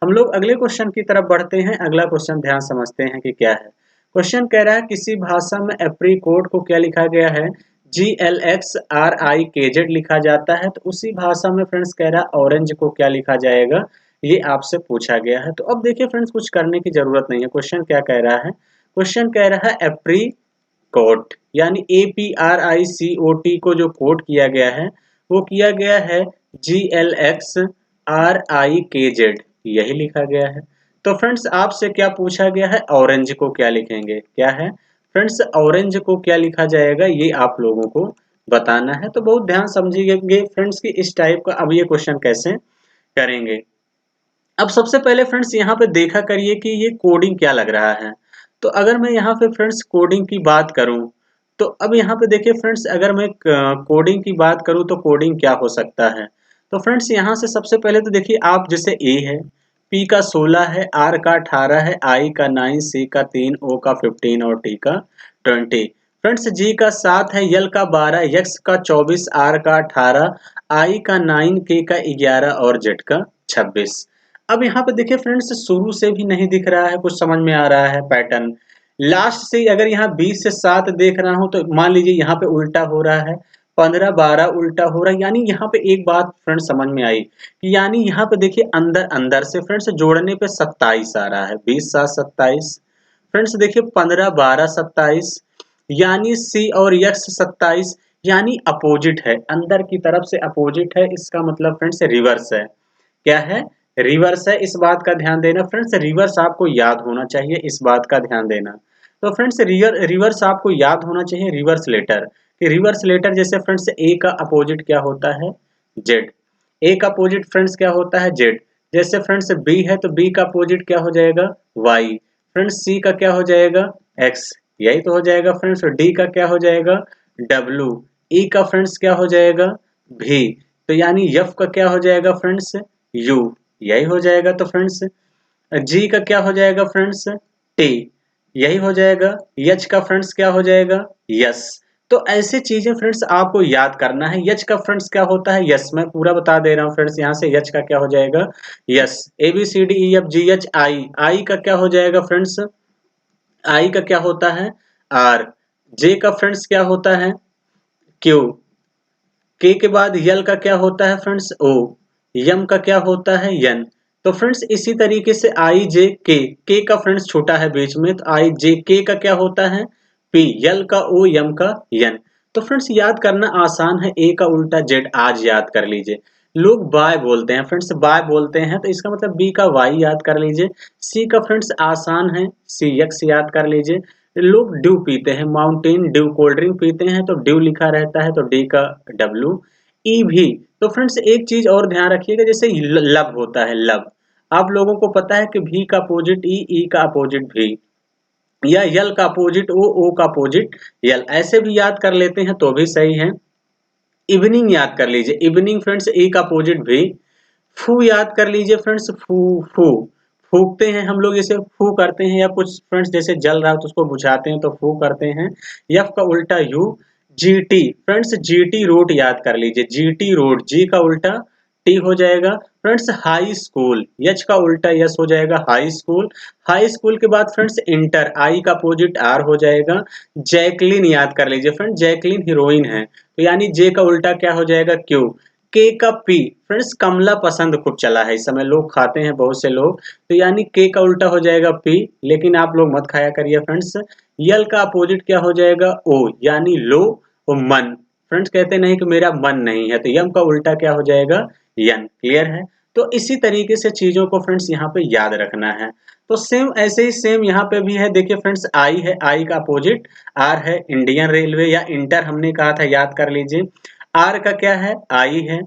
हम लोग अगले क्वेश्चन की तरफ बढ़ते हैं। अगला क्वेश्चन ध्यान समझते हैं कि क्या है। क्वेश्चन कह रहा है किसी भाषा में एप्रीकोट को क्या लिखा गया है, GLXRIKZ लिखा जाता है। तो उसी भाषा में फ्रेंड्स कह रहा है ऑरेंज को क्या लिखा जाएगा, ये आपसे पूछा गया है। तो अब देखिए फ्रेंड्स कुछ करने की जरूरत नहीं है। क्वेश्चन क्या कह रहा है, क्वेश्चन कह रहा है एप्रीकोट, यानी APRICOT को जो कोड किया गया है वो किया गया है GLXRIKZ, यही लिखा गया है। तो फ्रेंड्स आपसे क्या पूछा गया है, ऑरेंज को क्या लिखेंगे, क्या है फ्रेंड्स, ऑरेंज को क्या लिखा जाएगा, ये आप लोगों को बताना है। तो बहुत ध्यान समझिएगा फ्रेंड्स कि इस टाइप का अब ये क्वेश्चन कैसे करेंगे। अब सबसे पहले फ्रेंड्स यहाँ पे देखा करिए कि ये कोडिंग क्या लग रहा है। तो अगर मैं यहाँ पे फ्रेंड्स कोडिंग की बात करूँ, तो अब यहाँ पे देखिए फ्रेंड्स, अगर मैं कोडिंग की बात करूँ तो कोडिंग क्या हो सकता है। तो फ्रेंड्स यहाँ से सबसे पहले तो देखिए आप, जैसे ए है, पी का 16 है, आर का 18 है, आई का 9, सी का 3, ओ का 15 और टी का 20। फ्रेंड्स जी का 7 है, यल का 12, एक्स का 24, आर का 18, आई का 9, के का 11 और जेड का 26। अब यहाँ पे देखिए फ्रेंड्स, शुरू से भी नहीं दिख रहा है, कुछ समझ में आ रहा है पैटर्न। लास्ट से अगर यहाँ 20 से 7 देख रहा हूं, तो मान लीजिए यहाँ पे उल्टा हो रहा है, 15 12 उल्टा हो रहा है। यानी यहाँ पे एक बात फ्रेंड्स समझ में आई कि यानी यहाँ पे देखिए अंदर अंदर से फ्रेंड्स जोड़ने पे 27 आ रहा है, 20 7 27। फ्रेंड्स देखिए 15 12 27, यानी सी और यक्स 27, यानी अपोजिट है, अंदर की तरफ से अपोजिट है। इसका मतलब फ्रेंड्स रिवर्स है, क्या है, रिवर्स है। इस बात का ध्यान देना फ्रेंड्स, रिवर्स आपको याद होना चाहिए, इस बात का ध्यान देना। तो फ्रेंड्स रिवर्स आपको याद होना चाहिए, रिवर्स लेटर कि रिवर्स लेटर जैसे फ्रेंड्स ए का अपोजिट क्या होता है, जेड। ए का अपोजिट फ्रेंड्स क्या होता है, जेड। जैसे फ्रेंड्स बी है तो बी का अपोजिट क्या हो जाएगा, वाई। फ्रेंड्स सी का क्या हो जाएगा, एक्स, यही तो हो जाएगा फ्रेंड्स। डी का क्या हो जाएगा, डब्ल्यू। ई का फ्रेंड्स क्या हो जाएगा, भी। तो यानी एफ का क्या हो जाएगा फ्रेंड्स, यू, यही हो जाएगा। तो फ्रेंड्स जी का क्या हो जाएगा फ्रेंड्स, टी, यही हो जाएगा। एच का फ्रेंड्स क्या हो जाएगा, यस। तो ऐसे चीजें फ्रेंड्स आपको याद करना है। यच का फ्रेंड्स क्या होता है, यस। मैं पूरा बता दे रहा हूँ फ्रेंड्स, यहाँ से यच का क्या हो जाएगा, yes. A B C D E F G H I, I का क्या हो जाएगा फ्रेंड्स, आई का क्या होता है, आर। जे का फ्रेंड्स क्या होता है, क्यू। के के बाद यल का क्या होता है फ्रेंड्स, ओ। यम का क्या होता है, यन। तो फ्रेंड्स इसी तरीके से आई जे के का फ्रेंड्स छोटा है बीच में, तो आई जे के का क्या होता है, पी। यल का ओ, यम का यन। तो फ्रेंड्स याद करना आसान है, ए का उल्टा जेड आज याद कर लीजिए। लोग बाय बोलते हैं फ्रेंड्स, बाय बोलते हैं तो इसका मतलब बी का वाई याद कर लीजिए। सी का फ्रेंड्स आसान है, सी एक्स याद कर लीजिए। लोग ड्यू पीते हैं, माउंटेन ड्यू कोल्ड ड्रिंक पीते हैं तो ड्यू लिखा रहता है, तो डी का डब्ल्यू। ई भी। तो फ्रेंड्स एक चीज और ध्यान रखिएगा, जैसे लब होता है, लब। आप लोगों को पता है कि भी का अपोजिट ई, ई का अपोजिट भी, या यल का अपोजिट ओ का अपोजिट यल, ऐसे भी याद कर लेते हैं तो भी सही है। इवनिंग याद कर लीजिए, इवनिंग फ्रेंड्स ए का अपोजिट भी। फू याद कर लीजिए फ्रेंड्स, फू फू, फूकते हैं हम लोग, जैसे फू करते हैं, या कुछ फ्रेंड्स जैसे जल रहा है तो उसको बुझाते हैं तो फू करते हैं। यफ का उल्टा you. GT friends, GT road याद कर लीजिए, जीटी रोड, जी का उल्टा टी हो जाएगा। फ्रेंड्स हाई स्कूल, यच का उल्टा यस हो जाएगा, हाई स्कूल। हाई स्कूल के बाद फ्रेंड्स इंटर, आई का अपोजिट आर हो जाएगा। जैकलिन याद कर लीजिए फ्रेंड्स, जैकलिन हीरोइन है, तो यानी जे का उल्टा क्या हो जाएगा, क्यू। के का पी, फ्रेंड्स कमला पसंद खूब चला है इस समय, लोग खाते हैं बहुत से लोग, तो यानी के का उल्टा हो जाएगा पी, लेकिन आप लोग मत खाया करिए फ्रेंड्स। यल का अपोजिट क्या हो जाएगा, ओ, यानी लो और मन। फ्रेंड्स कहते नहीं कि मेरा मन नहीं है, तो यम का उल्टा क्या हो जाएगा, यन। क्लियर है। तो इसी तरीके से चीजों को फ्रेंड्स यहाँ पे याद रखना है। तो सेम ऐसे ही सेम यहाँ पे भी है, देखिए फ्रेंड्स आई है, आई का अपोजिट आर है, इंडियन रेलवे या इंटर हमने कहा था, याद कर लीजिए। आर का क्या है, आई है।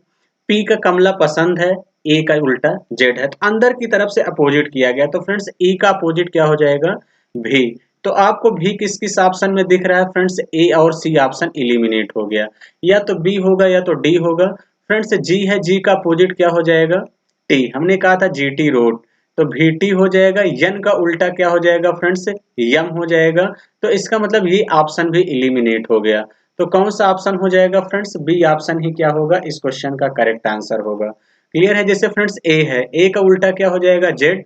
पी का कमला पसंद है, ए का उल्टा जेड है, तो अंदर की तरफ से अपोजिट किया गया। तो फ्रेंड्स ई का अपोजिट क्या हो जाएगा, भी। तो आपको भी किस किस ऑप्शन में दिख रहा है फ्रेंड्स, ए और सी ऑप्शन इलिमिनेट हो गया, या तो बी होगा या तो डी होगा। फ्रेंड्स जी है, जी का अपोजिट क्या हो जाएगा, टी। हमने कहा था जी टी रोड, तो भी टी हो जाएगा। यन का उल्टा क्या हो जाएगा फ्रेंड्स, यम हो जाएगा। तो इसका मतलब ये ऑप्शन भी इलिमिनेट हो गया। तो कौन सा ऑप्शन हो जाएगा फ्रेंड्स, बी ऑप्शन ही क्या होगा, इस क्वेश्चन का करेक्ट आंसर होगा। क्लियर है। जैसे फ्रेंड्स ए है, ए का उल्टा क्या हो जाएगा, जेड।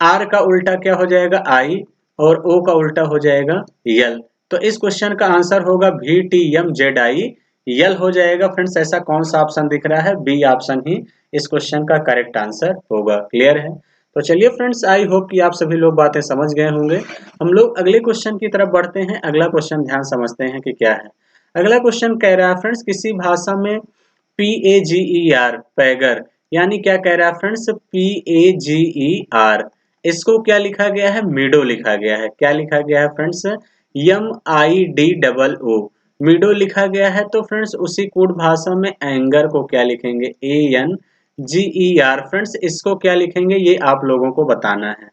आर का उल्टा क्या हो जाएगा, आई। और ओ का उल्टा हो जाएगा, यल। तो इस क्वेश्चन का आंसर होगा भी टी एम जेड आई यल हो जाएगा। फ्रेंड्स ऐसा कौन सा ऑप्शन दिख रहा है, बी ऑप्शन ही इस क्वेश्चन का करेक्ट आंसर होगा। क्लियर है। तो चलिए फ्रेंड्स, आई होप कि आप सभी लोग बातें समझ गए होंगे। हम लोग अगले क्वेश्चन की तरफ बढ़ते हैं। अगला क्वेश्चन ध्यान समझते हैं कि क्या है। अगला क्वेश्चन कह रहा है फ्रेंड्स, किसी भाषा में P A G E are, पैगर, यानी क्या कह रहा है friends, P A G E R इसको क्या लिखा गया है, मिडो लिखा गया है। क्या लिखा गया है फ्रेंड्स, MIDOO, मिडो लिखा गया है। तो फ्रेंड्स उसी कूट भाषा में एंगर को क्या लिखेंगे, ANGER। फ्रेंड्स इसको क्या लिखेंगे, ये आप लोगों को बताना है।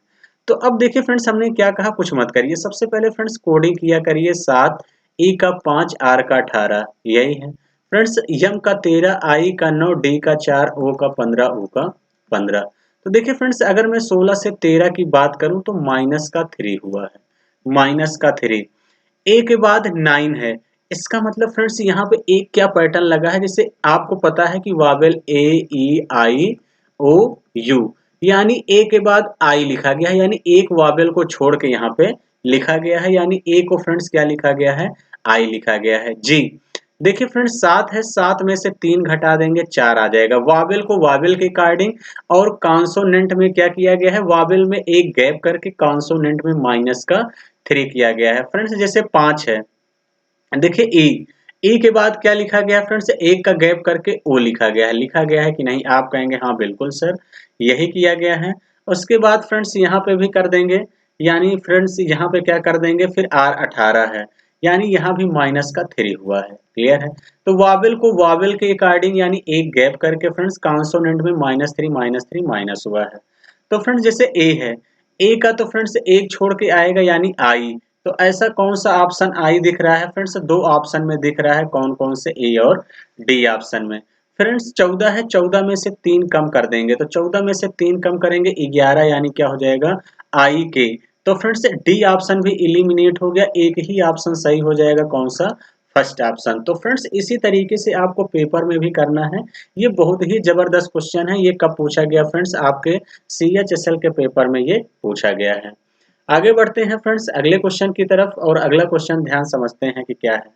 तो अब देखिए फ्रेंड्स, हमने क्या कहा, कुछ मत करिए। सबसे पहले फ्रेंड्स कोडिंग किया करिए 7, E का 5, R का 18, यही है फ्रेंड्स। M का 13, I का 9, D का 4, O का 15, U का 15। तो देखिए फ्रेंड्स, अगर मैं 16 से 13 की बात करूं तो माइनस का 3 हुआ है, माइनस का 3। ए के बाद 9 है, इसका मतलब फ्रेंड्स यहाँ पे एक क्या पैटर्न लगा है, जैसे आपको पता है कि वावेल AEIOU, यानी ए के बाद आई लिखा गया है, यानी एक वावेल को छोड़ के यहाँ पे लिखा गया है, यानी ए को फ्रेंड्स क्या लिखा गया है, आई लिखा गया है। जी देखिए फ्रेंड्स 7 है, 7 में से 3 घटा देंगे 4 आ जाएगा। वावेल को वावेल के अकॉर्डिंग और कॉन्सोनेंट में क्या किया गया है, वावेल में एक गैप करके कॉन्सोनेंट में माइनस का 3 किया गया है। फ्रेंड्स जैसे 5 है, देखिए ई के बाद क्या लिखा गया फ्रेंड्स, एक का गैप करके ओ लिखा गया है। लिखा गया है कि नहीं, आप कहेंगे हाँ बिल्कुल सर यही किया गया है। उसके बाद फ्रेंड्स यहाँ पे भी कर देंगे, यानी फ्रेंड्स यहाँ पे क्या कर देंगे, फिर R 18 है, यानी यहाँ भी माइनस का 3 हुआ है। क्लियर है। तो वावेल को वावेल के अकॉर्डिंग यानी एक गैप करके फ्रेंड्स कॉन्सोनेंट में -3 माइनस हुआ है। तो फ्रेंड्स जैसे ए है, ए का तो फ्रेंड्स एक छोड़ के आएगा यानी आई। तो ऐसा कौन सा ऑप्शन आई दिख रहा है फ्रेंड्स, दो ऑप्शन में दिख रहा है, कौन कौन से, ए और डी ऑप्शन में। फ्रेंड्स 14 है, 14 में से 3 कम कर देंगे, तो 14 में से 3 कम करेंगे 11, यानी क्या हो जाएगा, आई के। तो फ्रेंड्स डी ऑप्शन भी इलिमिनेट हो गया, एक ही ऑप्शन सही हो जाएगा, कौन सा, फर्स्ट ऑप्शन। तो फ्रेंड्स इसी तरीके से आपको पेपर में भी करना है। ये बहुत ही जबरदस्त क्वेश्चन है। ये कब पूछा गया फ्रेंड्स, आपके CHSL के पेपर में ये पूछा गया है। आगे बढ़ते हैं फ्रेंड्स अगले क्वेश्चन की तरफ, और अगला क्वेश्चन ध्यान समझते हैं कि क्या है।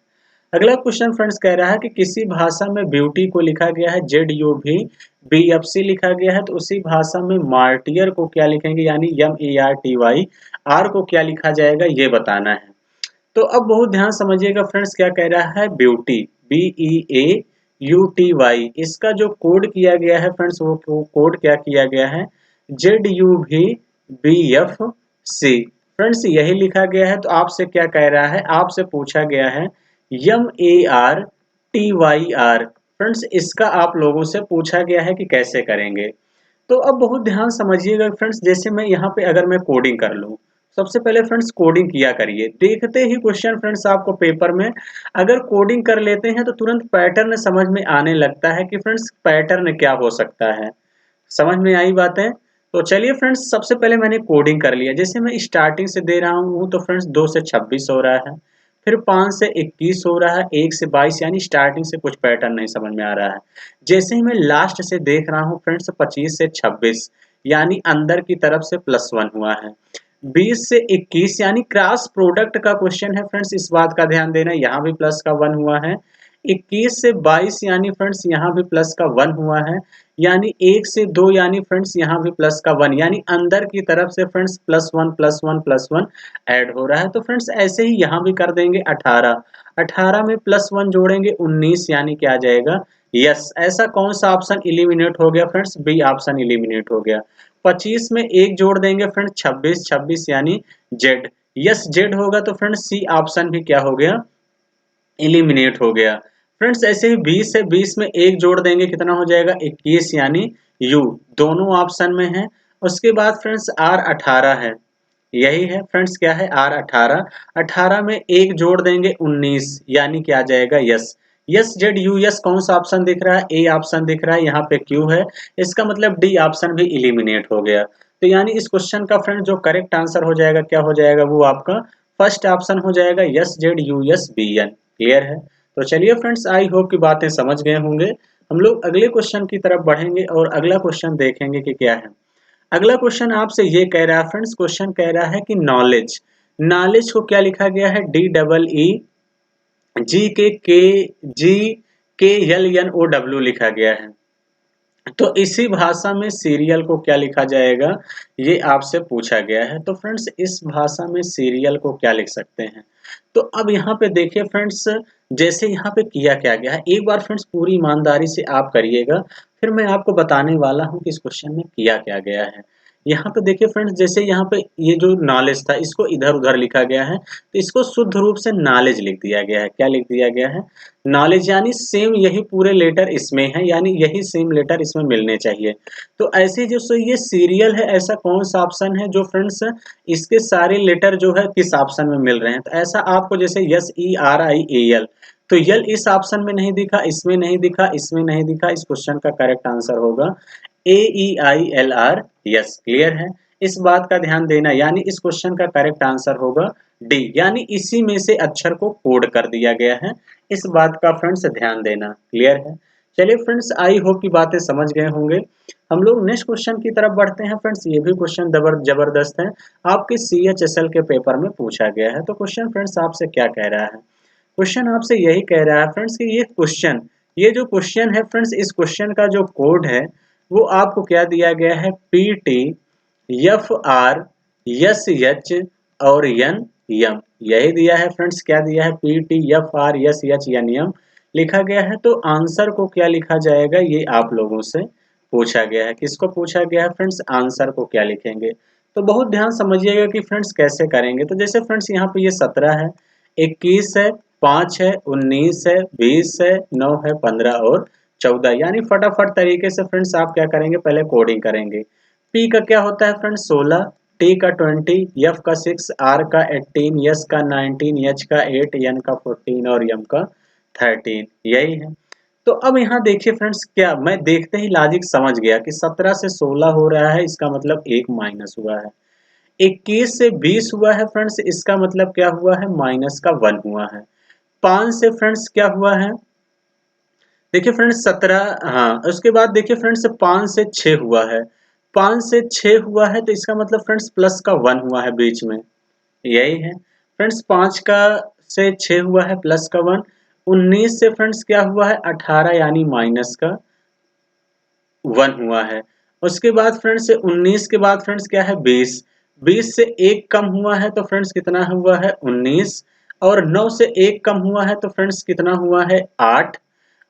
अगला क्वेश्चन फ्रेंड्स कह रहा है कि किसी भाषा में ब्यूटी को लिखा गया है ZUBBFC लिखा गया है, तो उसी भाषा में मार्टियर को क्या लिखेंगे, यानी MARTYR को क्या लिखा जाएगा, ये बताना है। तो अब बहुत ध्यान समझिएगा फ्रेंड्स, क्या कह रहा है, ब्यूटी BEAUTY, इसका जो कोड किया गया है फ्रेंड्स, वो कोड क्या किया गया है, ZUBBFC। फ्रेंड्स यही लिखा गया है। तो आपसे क्या कह रहा है, आपसे पूछा गया है MARTYR। फ्रेंड्स इसका आप लोगों से पूछा गया है कि कैसे करेंगे। तो अब बहुत ध्यान समझिएगा फ्रेंड्स, जैसे मैं यहाँ पे अगर मैं कोडिंग कर लूँ, सबसे पहले फ्रेंड्स कोडिंग किया करिए। देखते ही क्वेश्चन फ्रेंड्स आपको पेपर में अगर कोडिंग कर लेते हैं तो तुरंत पैटर्न समझ में आने लगता है कि फ्रेंड्स पैटर्न क्या हो सकता है। समझ में आई बातें। तो चलिए फ्रेंड्स, सबसे पहले मैंने कोडिंग कर लिया। जैसे मैं स्टार्टिंग से दे रहा हूँ तो फ्रेंड्स 2 से 26 हो रहा है, फिर 5 से 21 हो रहा है, 1 से 22, यानी स्टार्टिंग से कुछ पैटर्न नहीं समझ में आ रहा है। जैसे ही मैं लास्ट से देख रहा हूँ फ्रेंड्स 25 से 26, यानी अंदर की तरफ से +1 हुआ है। 20 से 21 यानी क्रॉस प्रोडक्ट का क्वेश्चन है फ्रेंड्स, इस बात का ध्यान देना, यहाँ भी प्लस का 1 हुआ है। 21 से 22 यानी फ्रेंड्स यहाँ भी प्लस का 1 हुआ है, यानी 1 से 2 यानी फ्रेंड्स यहाँ भी प्लस का 1, यानी अंदर की तरफ से फ्रेंड्स +1 ऐड हो रहा है। तो फ्रेंड्स ऐसे ही यहाँ भी कर देंगे 18, 18 में +1 जोड़ेंगे 19, यानी क्या आ जाएगा, यस। ऐसा कौन सा ऑप्शन इलिमिनेट हो गया फ्रेंड्स, बी ऑप्शन इलिमिनेट हो गया। 25 में 1 जोड़ देंगे फ्रेंड्स 26, 26 यानी जेड, यस जेड होगा। तो फ्रेंड्स सी ऑप्शन भी क्या हो गया, इलिमिनेट हो गया। फ्रेंड्स ऐसे ही 20 है, 20 में 1 जोड़ देंगे कितना हो जाएगा, 21 यानी यू, दोनों ऑप्शन में है। उसके बाद फ्रेंड्स R 18 है, यही है फ्रेंड्स, क्या है, R 18, 18 में 1 जोड़ देंगे 19, यानी क्या आ जाएगा, yes. Yes Z you, yes कौन सा ऑप्शन दिख रहा है, ए ऑप्शन दिख रहा है, यहाँ पे क्यू है, इसका मतलब डी ऑप्शन भी इलिमिनेट हो गया। तो यानी इस क्वेश्चन का फ्रेंड जो करेक्ट आंसर हो जाएगा, क्या हो जाएगा, वो आपका फर्स्ट ऑप्शन हो जाएगा, yes Z U S B N. Clear है। तो चलिए फ्रेंड्स, आई होप की बातें समझ गए होंगे। हम लोग अगले क्वेश्चन की तरफ बढ़ेंगे और अगला क्वेश्चन देखेंगे कि क्या है। अगला क्वेश्चन आपसे ये कह रहा है फ्रेंड्स, क्वेश्चन कह रहा है कि नॉलेज, नॉलेज को क्या लिखा गया है, DEE लिखा गया है। तो इसी भाषा में सीरियल को क्या लिखा जाएगा, ये आपसे पूछा गया है। तो फ्रेंड्स इस भाषा में सीरियल को क्या लिख सकते हैं। तो अब यहाँ पे देखिए फ्रेंड्स, जैसे यहाँ पे किया क्या गया है, एक बार फ्रेंड्स पूरी ईमानदारी से आप करिएगा, फिर मैं आपको बताने वाला हूँ कि इस क्वेश्चन में किया क्या गया है। यहाँ पे देखिए फ्रेंड्स, जैसे यहाँ पे ये जो नॉलेज था इसको इधर उधर लिखा गया है, तो इसको शुद्ध रूप से नॉलेज लिख दिया गया है। क्या लिख दिया गया है? नॉलेज, यानी सेम यही पूरे लेटर इसमें है, यानी यही सेम लेटर इसमें मिलने चाहिए। तो ऐसे जो सो ये सीरियल है, ऐसा कौन सा ऑप्शन है जो फ्रेंड्स इसके सारे लेटर जो है किस ऑप्शन में मिल रहे हैं? तो ऐसा आपको जैसे SERIAL, तो यल इस ऑप्शन में नहीं दिखा, इसमें नहीं दिखा, इसमें नहीं दिखा। इस क्वेश्चन का करेक्ट आंसर होगा AEILR। यस, क्लियर है? इस बात का ध्यान देना, यानी इस क्वेश्चन का करेक्ट आंसर होगा डी, यानी इसी में से अक्षर को कोड कर दिया गया है। इस बात का फ्रेंड्स ध्यान देना, क्लियर है? चलिए फ्रेंड्स, आई होप की बातें समझ गए होंगे। हम लोग नेक्स्ट क्वेश्चन की तरफ बढ़ते हैं फ्रेंड्स। ये भी क्वेश्चन जबरदस्त है, आपके CHSL के पेपर में पूछा गया है। तो क्वेश्चन फ्रेंड्स आपसे क्या कह रहा है? क्वेश्चन आपसे यही कह रहा है फ्रेंड्स कि ये जो क्वेश्चन है फ्रेंड्स, इस क्वेश्चन का जो कोड है वो आपको क्या दिया गया है? PT FR SH और NM, यही दिया है फ्रेंड्स। क्या दिया है? PT FR SH NM लिखा गया है। तो आंसर को क्या लिखा जाएगा, ये आप लोगों से पूछा गया है। किसको पूछा गया है फ्रेंड्स? आंसर को क्या लिखेंगे? तो बहुत ध्यान समझिएगा कि फ्रेंड्स कैसे करेंगे। तो जैसे फ्रेंड्स यहाँ पे ये 17 है, 21 है, 5 है, 19 है, 20 है, 9 है, 15 और 14, यानी फटाफट तरीके से फ्रेंड्स आप क्या करेंगे? पहले कोडिंग करेंगे। P का क्या होता है फ्रेंड्स? 16, T का 20, F का 6, R का 18, S का 19, H का 8, N का 14 और M का 13, यही है। तो अब यहाँ देखिए फ्रेंड्स, क्या मैं देखते ही लॉजिक समझ गया कि 17 से 16 हो रहा है, इसका मतलब एक माइनस हुआ है। 21 से 20 हुआ है फ्रेंड्स, इसका मतलब क्या हुआ है? माइनस का 1 हुआ है। 5 से फ्रेंड्स क्या हुआ है? देखिए फ्रेंड्स 17, हाँ, उसके बाद देखिए फ्रेंड्स 5 से 6 हुआ है। 5 से 6 हुआ है, तो इसका मतलब फ्रेंड्स प्लस का 1 हुआ है बीच में, यही है फ्रेंड्स। 5 का से 6 हुआ है, प्लस का 1। 19 से फ्रेंड्स क्या हुआ है? 18, यानी माइनस का 1 हुआ है। उसके बाद फ्रेंड्स 19 के बाद फ्रेंड्स क्या है? 20। 20 से 1 कम हुआ है, तो फ्रेंड्स कितना हुआ है? 19। और 9 से 1 कम हुआ है, तो फ्रेंड्स कितना हुआ है? 8।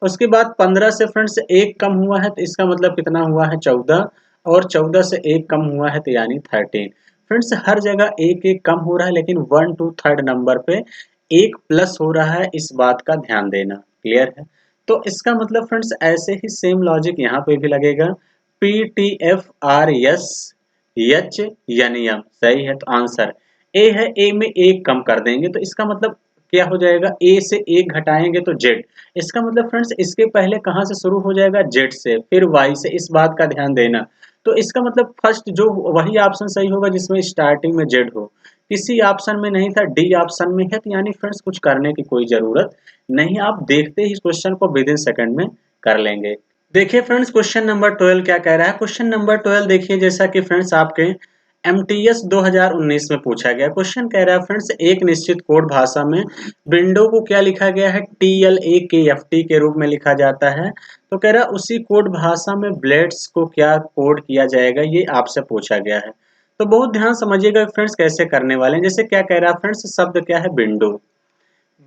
उसके बाद 15 से फ्रेंड्स 1 कम हुआ है, तो इसका मतलब कितना हुआ है? 14। और 14 से 1 कम हुआ है, तो यानी 13। फ्रेंड्स हर जगह एक एक कम हो रहा है, लेकिन 1 to 3rd नंबर पे एक प्लस हो रहा है, इस बात का ध्यान देना, क्लियर है? तो इसका मतलब फ्रेंड्स ऐसे ही सेम लॉजिक यहाँ पे भी लगेगा। PTFRSHNM, सही है। तो आंसर ए है, ए में एक कम कर देंगे, तो इसका मतलब क्या हो जाएगा? ए से एक घटाएंगे तो जेड। इसका मतलब फ्रेंड्स इसके पहले कहाँ से शुरू हो जाएगा? जेड से, फिर वाई से, इस बात का ध्यान देना। तो इसका मतलब फर्स्ट जो वही ऑप्शन सही होगा जिसमें स्टार्टिंग में जेड हो। किसी ऑप्शन में नहीं था, डी ऑप्शन में है, तो यानी फ्रेंड्स कुछ करने की कोई जरूरत नहीं, आप देखते ही इस क्वेश्चन को विद इन सेकंड में कर लेंगे। देखिए फ्रेंड्स क्वेश्चन नंबर 12 क्या कह रहा है? क्वेश्चन नंबर 12 देखिए, जैसा कि फ्रेंड्स आपके MTS 2019 में पूछा गया क्वेश्चन कह रहा है फ्रेंड्स, एक निश्चित कोड भाषा में विंडो को क्या लिखा गया है? TLAKFT के रूप में लिखा जाता है। तो कह रहा है उसी कोड भाषा में ब्लेड्स को क्या कोड किया जाएगा, ये आपसे पूछा गया है। तो बहुत ध्यान समझिएगा फ्रेंड्स कैसे करने वाले हैं। जैसे क्या कह रहा है फ्रेंड्स, शब्द क्या है? विंडो।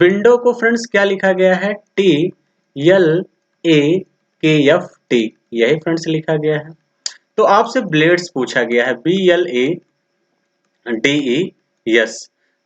विंडो को फ्रेंड्स क्या लिखा गया है? TLAKFT, यही फ्रेंड्स लिखा गया है। तो आपसे ब्लेड्स पूछा गया है, BLADE।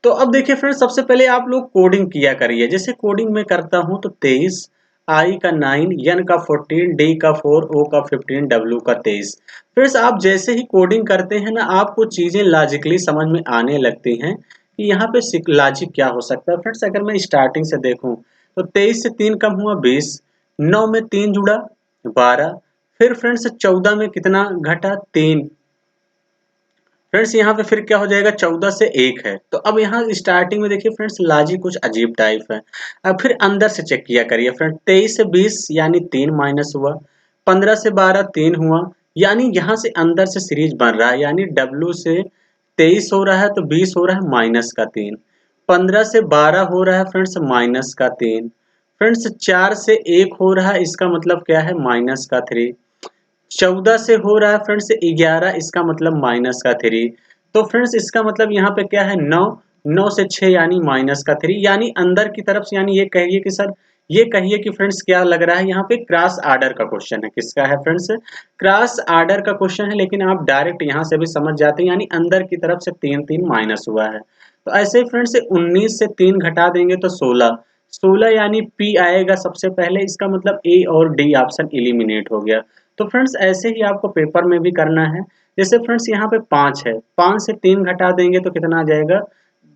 तो अब देखिए फ्रेंड्स, सबसे पहले आप लोग कोडिंग किया करिए। जैसे कोडिंग में करता हूं तो 23, I का 9, N का 14, D का 4, O का 15, W का 23। फ्रेंड्स आप जैसे ही कोडिंग करते हैं ना, आपको चीजें लॉजिकली समझ में आने लगती हैं कि यहाँ पे लॉजिक क्या हो सकता है। फ्रेंड्स अगर मैं स्टार्टिंग से देखूं तो 23 से 3 कम हुआ 20, 9 में 3 जुड़ा 12, फिर फ्रेंड्स 14 में कितना घटा? 3। फ्रेंड्स यहाँ पे फिर क्या हो जाएगा? 14 से 1 है। तो अब यहाँ स्टार्टिंग में देखिए फ्रेंड्स लॉजिक कुछ अजीब टाइप है। अब फिर अंदर से चेक किया करिए फ्रेंड, 23 से 20 यानी 3 माइनस हुआ, 15 से 12 3 हुआ, यानी यहाँ से अंदर से सीरीज बन रहा है, यानी W से 23 हो रहा है तो 20 हो रहा है माइनस का 3, 15 से 12 हो रहा है फ्रेंड्स माइनस का 3, फ्रेंड्स 4 से 1 हो रहा है, इसका मतलब क्या है? माइनस का 3, 14 से हो रहा है फ्रेंड्स 11, इसका मतलब माइनस का 3। तो फ्रेंड्स इसका मतलब यहाँ पे क्या है? 9, 9 से 6 यानी माइनस का 3, यानी अंदर की तरफ से, यानी ये कहिए कि सर ये कहिए कि फ्रेंड्स क्या लग रहा है, यहाँ पे क्रॉस आर्डर का क्वेश्चन है। किसका है फ्रेंड्स? क्रॉस आर्डर का क्वेश्चन है, लेकिन आप डायरेक्ट यहाँ से भी समझ जाते हैं, यानी अंदर की तरफ से 3 माइनस हुआ है। तो ऐसे ही फ्रेंड्स 19 से 3 घटा देंगे तो 16, 16 यानी पी आएगा सबसे पहले, इसका मतलब ए और डी ऑप्शन एलिमिनेट हो गया। तो फ्रेंड्स ऐसे ही आपको पेपर में भी करना है। जैसे फ्रेंड्स यहाँ पे 5 है, 5 से 3 घटा देंगे तो कितना आ जाएगा?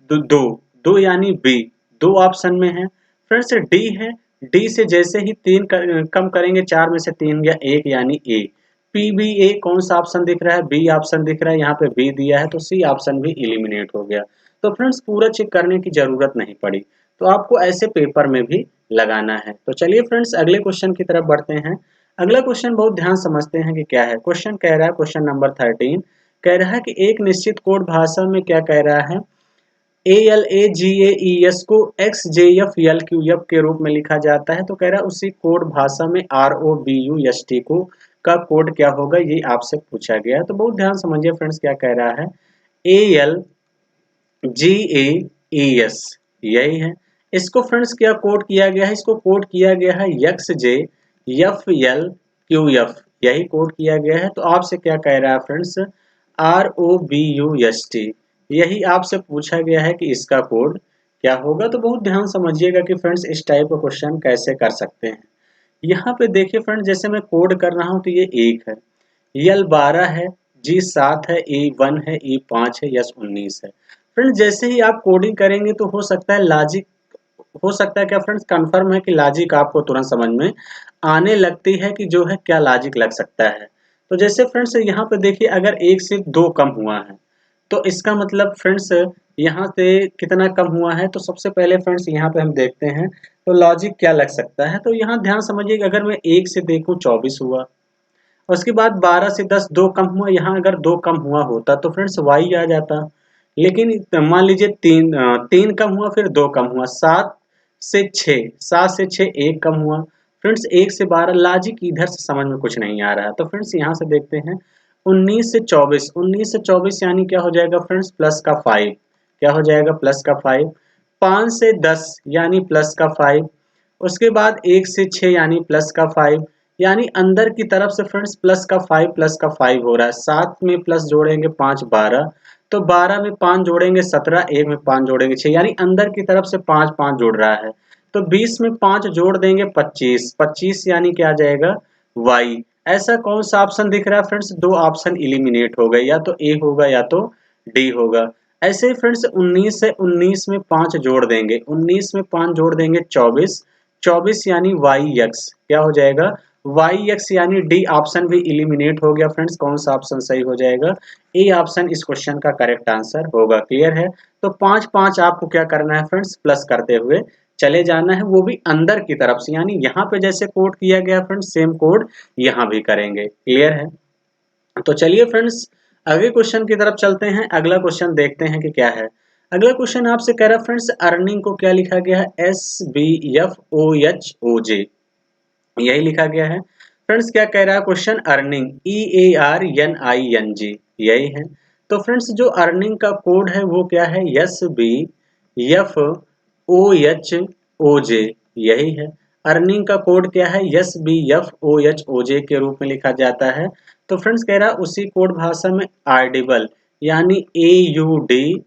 दो, दो यानी बी, दो ऑप्शन में है। फ्रेंड्स डी है, डी से जैसे ही 3 कम करेंगे, 4 में से 3 गया 1 यानी ए। पी बी ए कौन सा ऑप्शन दिख रहा है? बी ऑप्शन दिख रहा है, यहाँ पे बी दिया है तो सी ऑप्शन भी एलिमिनेट हो गया। तो फ्रेंड्स पूरा चेक करने की जरूरत नहीं पड़ी, तो आपको ऐसे पेपर में भी लगाना है। तो चलिए फ्रेंड्स अगले क्वेश्चन की तरफ बढ़ते हैं। अगला क्वेश्चन बहुत ध्यान समझते हैं कि क्या है। क्वेश्चन कह रहा है, क्वेश्चन नंबर 13 कह रहा है कि एक निश्चित कोड भाषा में क्या कह रहा है, ALAGAES को XJFLQF के रूप में लिखा जाता है। तो कह रहा है उसी कोड भाषा में ROBUST को का कोड क्या होगा, ये आपसे पूछा गया है। तो बहुत ध्यान समझिए फ्रेंड्स क्या कह रहा है, ALGAES यही है। इसको फ्रेंड्स क्या कोड किया गया है, इसको कोड किया गया है XJFLQF, यही कोड किया गया है। तो आपसे क्या कह रहा है फ्रेंड्स, ROBUST, यही आपसे पूछा गया है कि इसका कोड क्या होगा। तो बहुत ध्यान समझिएगा कि फ्रेंड्स इस टाइप का क्वेश्चन कैसे कर सकते हैं। यहाँ पे देखिए फ्रेंड्स, जैसे मैं कोड कर रहा हूँ तो ये 1 है, L 12 है, G 7 है, E 1 है, E 5 है, S 19 है। फ्रेंड्स जैसे ही आप कोडिंग करेंगे तो हो सकता है लॉजिक, हो सकता है क्या फ्रेंड्स, कंफर्म है कि लॉजिक आपको तुरंत समझ में आने लगती है कि जो है क्या लॉजिक लग सकता है। तो जैसे फ्रेंड्स यहाँ पे देखिए, अगर 1 से 2 कम हुआ है तो इसका मतलब फ्रेंड्स यहाँ से कितना कम हुआ है। तो सबसे पहले फ्रेंड्स यहाँ पे हम देखते हैं तो लॉजिक क्या लग सकता है। तो यहाँ ध्यान समझिए, अगर मैं 1 से देखूँ 24 हुआ, उसके बाद 12 से 10 2 कम हुआ, यहाँ अगर 2 कम हुआ होता तो फ्रेंड्स वाई आ जाता। लेकिन मान लीजिए 3 कम हुआ, फिर 2 कम हुआ, 7 से 6, 7 से 6 1 कम हुआ, फ्रेंड्स 1 से 12, लॉजिक इधर से समझ में कुछ नहीं आ रहा। तो फ्रेंड्स यहाँ से देखते हैं 19 से 24, 19 से 24 यानी क्या हो जाएगा फ्रेंड्स, प्लस का 5, क्या हो जाएगा प्लस का 5, 5 से 10 यानी प्लस का 5, उसके बाद 1 से 6 यानी प्लस का 5, यानी अंदर की तरफ से फ्रेंड्स प्लस का 5 हो रहा है। 7 में प्लस जोड़ेंगे 5 12, तो 12 में 5 जोड़ेंगे 17, 1 में 5 जोड़ेंगे 6, यानी अंदर की तरफ से 5 5 जुड़ रहा है। तो 20 में 5 जोड़ देंगे 25, 25 यानी क्या आ जाएगा y। ऐसा कौन सा ऑप्शन दिख रहा है फ्रेंड्स, दो ऑप्शन एलिमिनेट हो गए, या तो ए होगा या तो डी होगा। ऐसे ही फ्रेंड्स 19 से 19 में 5 जोड़ देंगे, 19 में 5 जोड़ देंगे 24, 24 यानी वाई एक्स, क्या हो जाएगा वाई एक्स, यानी डी ऑप्शन भी एलिमिनेट हो गया। फ्रेंड्स कौन सा ऑप्शन सही हो जाएगा, ए ऑप्शन इस क्वेश्चन का करेक्ट आंसर होगा। क्लियर है? तो 5 5 आपको क्या करना है फ्रेंड्स, प्लस करते हुए चले जाना है, वो भी अंदर की तरफ से, यानी यहाँ पे जैसे कोड किया गया फ्रेंड्स सेम कोड यहाँ भी करेंगे। क्लियर है? तो चलिए फ्रेंड्स अगले क्वेश्चन की तरफ चलते हैं। अगला क्वेश्चन देखते हैं कि क्या है। अगला क्वेश्चन आपसे कह रहा है फ्रेंड्स, अर्निंग को क्या लिखा गया है, SBFOHOJ, यही लिखा गया है। फ्रेंड्स क्या कह रहा है क्वेश्चन, अर्निंग EARNING, यही है। तो फ्रेंड्स जो अर्निंग का कोड है वो क्या है, SBFOHOJ, यही है। अर्निंग का कोड क्या है, SBFOHOJ के रूप में लिखा जाता है। तो फ्रेंड्स कह रहा है उसी कोड भाषा में आर्डिबल यानी AUDIBLE,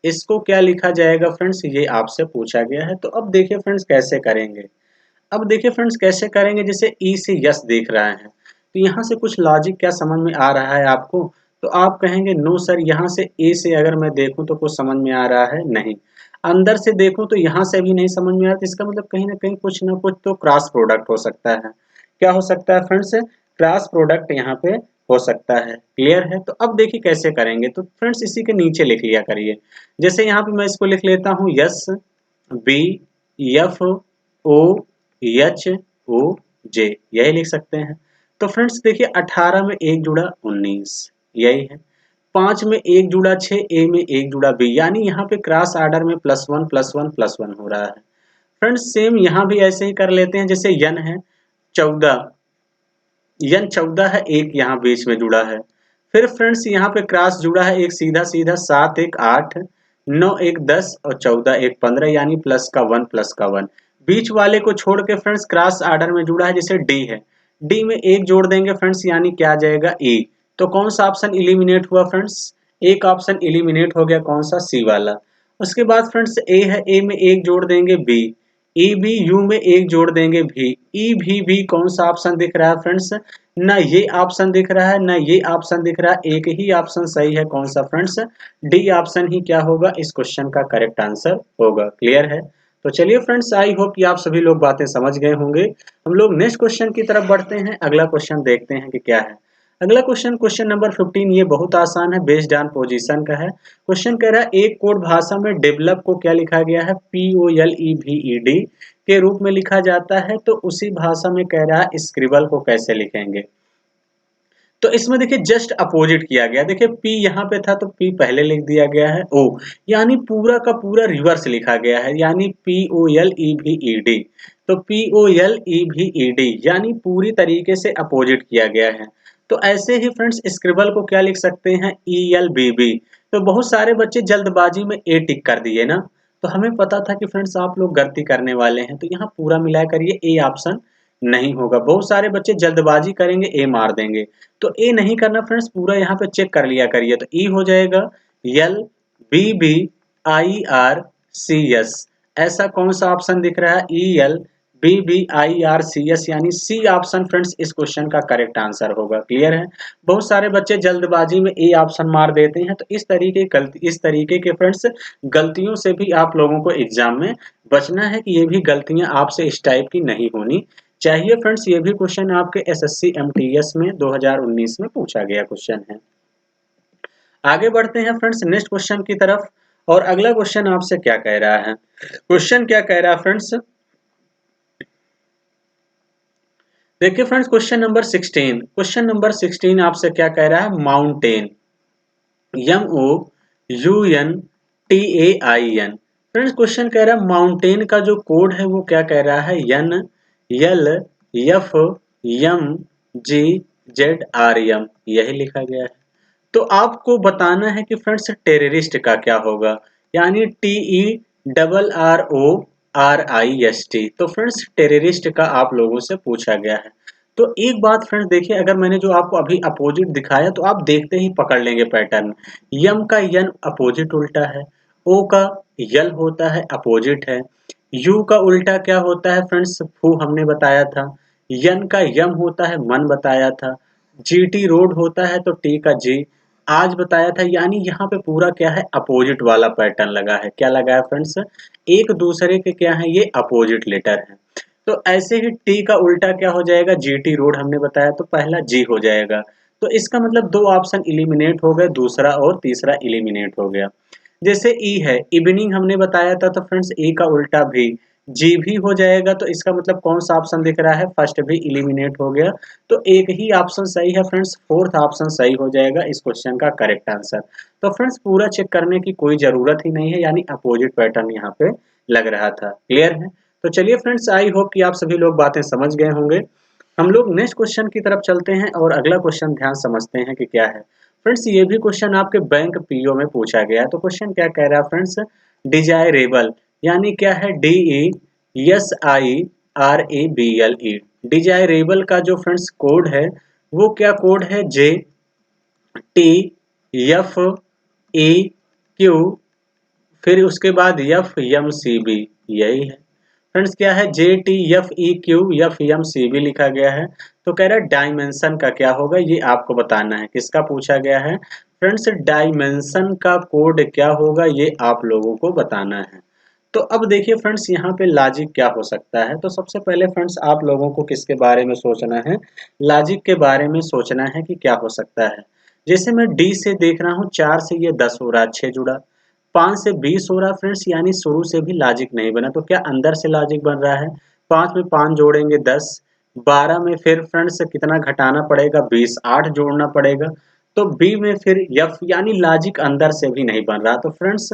इसको क्या लिखा जाएगा फ्रेंड्स, ये आपसे पूछा गया है। तो अब देखिए फ्रेंड्स कैसे करेंगे। अब देखिए फ्रेंड्स कैसे करेंगे, जैसे ई से यस देख रहे हैं तो यहाँ से कुछ लॉजिक क्या समझ में आ रहा है आपको, तो आप कहेंगे नो सर, यहाँ से ए से अगर मैं देखूं तो कुछ समझ में आ रहा है नहीं, अंदर से देखूं तो यहाँ से भी नहीं समझ में आ रहा, तो इसका मतलब कहीं ना कुछ तो क्रॉस प्रोडक्ट हो सकता है। क्या हो सकता है फ्रेंड्स, क्रॉस प्रोडक्ट यहाँ पे हो सकता है। क्लियर है? तो अब देखिए कैसे करेंगे। तो फ्रेंड्स इसी के नीचे लिख लिया करिए, जैसे यहाँ पे मैं इसको लिख लेता हूँ SBFOHOJ, यही लिख सकते हैं। तो फ्रेंड्स देखिए 18 में 1 जुड़ा 19, यही है। 5 में 1 जुड़ा 6, ए में 1 जुड़ा बी, यानी यहाँ पे क्रॉस आर्डर में +1 +1 +1 हो रहा है। फ्रेंड्स सेम यहाँ भी ऐसे ही कर लेते हैं, जैसे यन है 14, यन 14 है, एक यहाँ बीच में जुड़ा है। फिर फ्रेंड्स यहाँ पे क्रॉस जुड़ा है एक सीधा सीधा 7 1 8, 9 एक 10 और 14 एक 15 यानी प्लस का 1 प्लस का 1। बीच वाले को छोड़ के फ्रेंड्स क्रॉस आर्डर में जुड़ा है जैसे डी है, डी में एक जोड़ देंगे फ्रेंड्स यानी क्या आ जाएगा ए। तो कौन सा ऑप्शन इलिमिनेट हुआ फ्रेंड्स, एक ऑप्शन इलिमिनेट हो गया, कौन सा सी वाला। उसके बाद फ्रेंड्स ए है, ए में एक जोड़ देंगे बी, ई बी यू में एक जोड़ देंगे भी, ई भी कौन सा ऑप्शन दिख रहा है फ्रेंड्स, ना ये ऑप्शन दिख रहा है ना ये ऑप्शन दिख रहा है, एक ही ऑप्शन सही है, कौन सा फ्रेंड्स, डी ऑप्शन ही क्या होगा इस क्वेश्चन का करेक्ट आंसर होगा। क्लियर है। तो चलिए फ्रेंड्स, आई होप कि आप सभी लोग बातें समझ गए होंगे। हम लोग नेक्स्ट क्वेश्चन की तरफ बढ़ते हैं, अगला क्वेश्चन देखते हैं कि क्या है। अगला क्वेश्चन, क्वेश्चन नंबर 15, ये बहुत आसान है, बेस्ड ऑन पोजीशन का है। क्वेश्चन कह रहा है एक कोड भाषा में डेवलप को क्या लिखा गया है, POLEVED के रूप में लिखा जाता है, तो उसी भाषा में कह रहा है स्क्रिबल को कैसे लिखेंगे। तो इसमें देखिए जस्ट अपोजिट किया गया, देखिए P यहाँ पे था तो P पहले लिख दिया गया है O, यानी पूरा का पूरा रिवर्स लिखा गया है, यानी POLEVED। तो POLEVED यानी पूरी तरीके से अपोजिट किया गया है। तो ऐसे ही फ्रेंड्स स्क्रिबल को क्या लिख सकते हैं, ELBB। तो बहुत सारे बच्चे जल्दबाजी में ए टिक कर दिए ना, तो हमें पता था कि फ्रेंड्स आप लोग गलती करने वाले हैं, तो यहाँ पूरा मिला करिए, ए ऑप्शन नहीं होगा। बहुत सारे बच्चे जल्दबाजी करेंगे ए मार देंगे, तो ए नहीं करना फ्रेंड्स, पूरा यहाँ पे चेक कर लिया करिए। तो ई हो जाएगा LBBIRCS, ऐसा कौन सा ऑप्शन दिख रहा है, ELBBIRCS यानी सी ऑप्शन फ्रेंड्स इस क्वेश्चन का करेक्ट आंसर होगा। क्लियर है। बहुत सारे बच्चे जल्दबाजी में ए ऑप्शन मार देते हैं, तो इस तरीके के फ्रेंड्स गलतियों से भी आप लोगों को एग्जाम में बचना है कि ये भी गलतियां आपसे इस टाइप की नहीं होनी चाहिए फ्रेंड्स। ये भी क्वेश्चन आपके SSC MTS में 2019 में पूछा गया क्वेश्चन है। आगे बढ़ते हैं फ्रेंड्स नेक्स्ट क्वेश्चन की तरफ, और अगला क्वेश्चन आपसे क्या कह रहा है, क्वेश्चन क्या कह रहा है फ्रेंड्स, देखिए friends question number 16, question number 16 आपसे क्या कह रहा है, माउंटेन, MOUNTAIN। फ्रेंड्स क्वेश्चन कह रहा है माउंटेन का जो कोड है वो क्या कह रहा है, NLFMGZRM, यही लिखा गया है। तो आपको बताना है कि फ्रेंड्स टेररिस्ट का क्या होगा, यानी TERRORIST। तो फ्रेंड्स टेररिस्ट का आप लोगों से पूछा गया है। तो एक बात फ्रेंड्स देखिए, अगर मैंने जो आपको अभी अपोजिट दिखाया तो आप देखते ही पकड़ लेंगे पैटर्न। यम का यन अपोजिट उल्टा है, ओ का यल होता है अपोजिट है, यू का उल्टा क्या होता है फ्रेंड्स, फू हमने बताया था, यन का यम होता है मन बताया था, GT रोड होता है तो टी का जी आज बताया था। यानी यहाँ पे पूरा क्या है, अपोजिट वाला पैटर्न लगा है। क्या लगा है फ्रेंड्स, एक दूसरे के क्या है, ये अपोजिट लेटर है। तो ऐसे ही टी का उल्टा क्या हो जाएगा, GT रोड हमने बताया तो पहला जी हो जाएगा। तो इसका मतलब दो ऑप्शन इलिमिनेट हो गए, दूसरा और तीसरा इलिमिनेट हो गया। जैसे ई है, इवनिंग हमने बताया था तो फ्रेंड्स ई का उल्टा भी जी भी हो जाएगा। तो इसका मतलब कौन सा ऑप्शन दिख रहा है, फर्स्ट भी इलिमिनेट हो गया। तो एक ही ऑप्शन सही है फ्रेंड्स, फोर्थ ऑप्शन सही हो जाएगा इस क्वेश्चन का करेक्ट आंसर। तो फ्रेंड्स पूरा चेक करने की कोई जरूरत ही नहीं है, यानी अपोजिट पैटर्न यहाँ पे लग रहा था। क्लियर है। तो चलिए फ्रेंड्स, आई होप कि आप सभी लोग बातें समझ गए होंगे। हम लोग नेक्स्ट क्वेश्चन की तरफ चलते हैं और अगला क्वेश्चन ध्यान समझते हैं कि क्या है। फ्रेंड्स ये भी क्वेश्चन आपके बैंक पीओ में पूछा गया है। तो क्वेश्चन क्या कह रहा है फ्रेंड्स, डिजायरेबल यानी क्या है, DESIRABLE, डिजायरेबल का जो फ्रेंड्स कोड है वो क्या कोड है, JTFEQ, फिर उसके बाद FMCB, यही है फ्रेंड्स। क्या है, JTFEQ लिखा गया है। तो कह रहा है डायमेंशन का क्या होगा, ये आपको बताना है। किसका पूछा गया है फ्रेंड्स, डायमेंशन का कोड क्या होगा, ये आप लोगों को बताना है। तो अब देखिए फ्रेंड्स यहाँ पे लॉजिक क्या हो सकता है। तो सबसे पहले फ्रेंड्स आप लोगों को किसके बारे में सोचना है, लॉजिक के बारे में सोचना है कि क्या हो सकता है। जैसे मैं डी से देख रहा हूँ, 4 से ये 10 हो रहा, 6 जुड़ा, 5 से 20 हो रहा फ्रेंड्स, यानी शुरू से भी लॉजिक नहीं बना। तो क्या अंदर से लॉजिक बन रहा है, 5 में 5 जोड़ेंगे 10, 12 में फिर फ्रेंड्स कितना घटाना पड़ेगा, 20, 8 जोड़ना पड़ेगा। तो बी में फिर एफ, यानी लॉजिक अंदर से भी नहीं बन रहा। तो फ्रेंड्स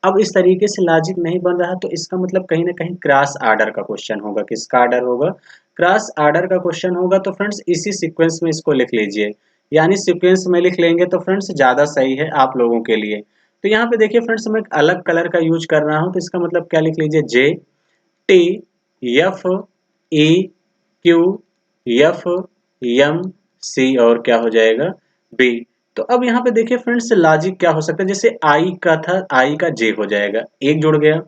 अब इस तरीके से लॉजिक नहीं बन रहा, तो इसका मतलब कहीं ना कहीं क्रॉस आर्डर का क्वेश्चन होगा। किसका आर्डर होगा, क्रॉस आर्डर का क्वेश्चन होगा। तो फ्रेंड्स इसी सीक्वेंस में इसको लिख लीजिए, यानी सीक्वेंस में लिख लेंगे तो फ्रेंड्स ज्यादा सही है आप लोगों के लिए। तो यहाँ पे देखिए फ्रेंड्स मैं एक अलग कलर का यूज कर रहा हूँ, तो इसका मतलब क्या लिख लीजिए, J T F E Q F M C और क्या हो जाएगा बी। तो अब यहाँ पे देखिए फ्रेंड्स लॉजिक क्या हो सकता है, जैसे आई का था, आई का जे हो जाएगा, एक जुड़ गया।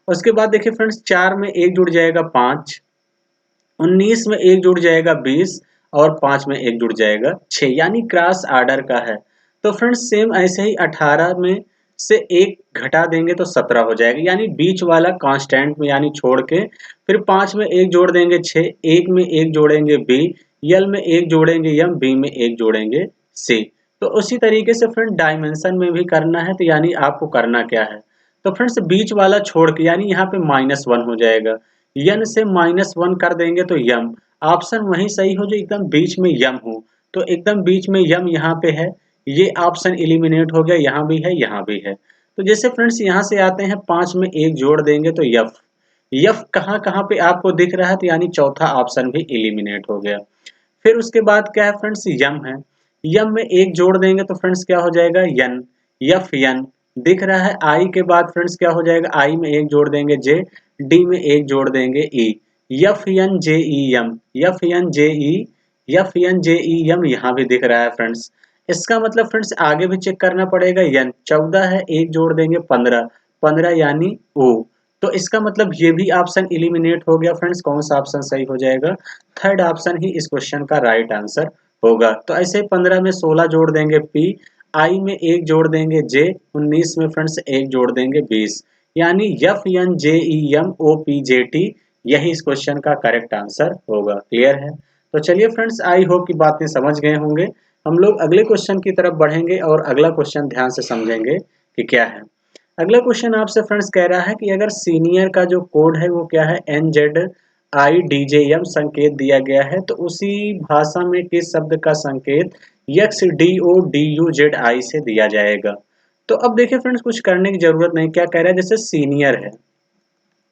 उसके बाद देखिए फ्रेंड्स 4 में एक जुड़ जाएगा 5, 19 में एक जुड़ जाएगा 20 और 5 में एक जुड़ जाएगा 6, यानी क्रॉस आर्डर का है। तो फ्रेंड्स सेम ऐसे ही 18 में से एक घटा देंगे तो 17 हो जाएगा, यानी बीच वाला कांस्टेंट में यानी छोड़ के, फिर 5 में एक जोड़ देंगे 6, एक में एक जोड़ेंगे बी, यल में एक जोड़ेंगे यम, बी में एक जोड़ेंगे सी। तो उसी तरीके से फ्रेंड डायमेंशन में भी करना है, तो यानी आपको करना क्या है, तो फ्रेंड्स बीच वाला छोड़ के यानी यहाँ पे -1 हो जाएगा, यन से -1 कर देंगे तो यम, ऑप्शन वही सही हो जो एकदम बीच में यम हो। तो एकदम बीच में यम यहाँ पे है, ये ऑप्शन एलिमिनेट हो गया, यहाँ भी है यहाँ भी है। तो जैसे फ्रेंड्स यहाँ से आते हैं 5 में एक जोड़ देंगे तो यफ, यफ कहाँ कहाँ पे आपको दिख रहा है, तो यानी चौथा ऑप्शन भी एलिमिनेट हो गया। फिर उसके बाद क्या है फ्रेंड्स, यम है, यम में एक जोड़ देंगे तो फ्रेंड्स क्या हो जाएगा, यन, यफ यन दिख रहा है। आई के बाद फ्रेंड्स क्या हो जाएगा, आई में एक जोड़ देंगे जे, डी में एक जोड़ देंगे E, F N J E M, F N J E, F N J E M यहाँ भी दिख रहा है फ्रेंड्स। इसका मतलब फ्रेंड्स आगे भी चेक करना पड़ेगा, यन 14 है, एक जोड़ देंगे 15, 15 यानी ओ। तो इसका मतलब ये भी ऑप्शन एलिमिनेट हो गया फ्रेंड्स, कौन सा ऑप्शन सही हो जाएगा, थर्ड ऑप्शन ही इस क्वेश्चन का राइट आंसर होगा। तो ऐसे 15 में 16 जोड़ देंगे पी, आई में एक जोड़ देंगे जे, 19 में फ्रेंड्स एक जोड़ देंगे 20, यानी F N J E M O P J T, यही इस क्वेश्चन का करेक्ट आंसर होगा। क्लियर है? तो चलिए फ्रेंड्स, आई होप की बातें समझ गए होंगे। हम लोग अगले क्वेश्चन की तरफ बढ़ेंगे और अगला क्वेश्चन ध्यान से समझेंगे कि क्या है। अगला क्वेश्चन आपसे फ्रेंड्स कह रहा है कि अगर सीनियर का जो कोड है वो क्या है, N Z I D J M संकेत दिया गया है, तो उसी भाषा में किस शब्द का संकेत X D O D U Z I से दिया जाएगा। तो अब देखिए फ्रेंड्स कुछ करने की जरूरत नहीं, क्या कह रहा है, जैसे सीनियर है,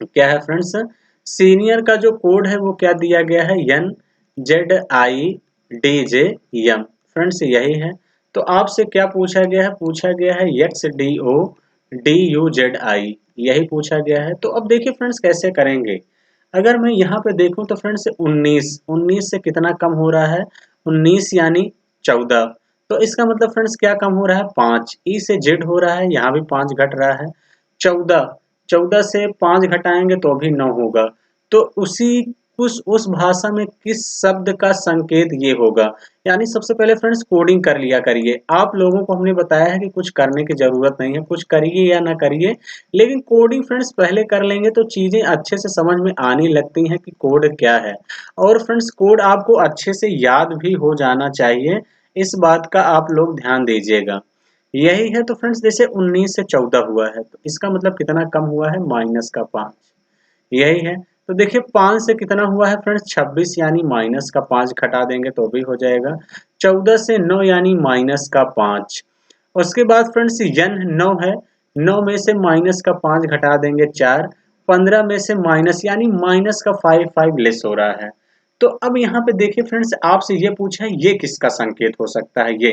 क्या है फ्रेंड्स, सीनियर का जो कोड है वो क्या दिया गया है, N Z I D J M, friends यही है। तो आपसे क्या पूछा गया है, पूछा गया है X D O D U Z I, यही पूछा गया है। तो अब देखिए फ्रेंड्स कैसे करेंगे, अगर मैं यहाँ पे देखूं तो फ्रेंड्स 19, 19 से कितना कम हो रहा है, 19 यानी 14, तो इसका मतलब फ्रेंड्स क्या कम हो रहा है, 5, ई से जेड हो रहा है, यहाँ भी 5 घट रहा है, 14, 14 से 5 घटाएंगे तो भी 9 होगा। तो उसी उस भाषा में किस शब्द का संकेत ये होगा, यानी सबसे पहले फ्रेंड्स कोडिंग कर लिया करिए। आप लोगों को हमने बताया है कि कुछ करने की जरूरत नहीं है, कुछ करिए या ना करिए, लेकिन कोडिंग फ्रेंड्स पहले कर लेंगे तो चीजें अच्छे से समझ में आने लगती हैं कि कोड क्या है। और फ्रेंड्स कोड आपको अच्छे से याद भी हो जाना चाहिए, इस बात का आप लोग ध्यान दीजिएगा। यही है, तो फ्रेंड्स जैसे 19 से 14 हुआ है तो इसका मतलब कितना कम हुआ है, -5, यही है। तो देखिए 5 से कितना हुआ है फ्रेंड्स, 26, यानी -5 घटा देंगे तो भी हो जाएगा। 14 से 9 यानी -5। उसके बाद फ्रेंड्स यन 9 है, 9 में से -5 घटा देंगे 4, 15 में से माइनस यानी -5 लेस हो रहा है। तो अब यहाँ पे देखिए फ्रेंड्स आपसे ये पूछा है ये किसका संकेत हो सकता है, ये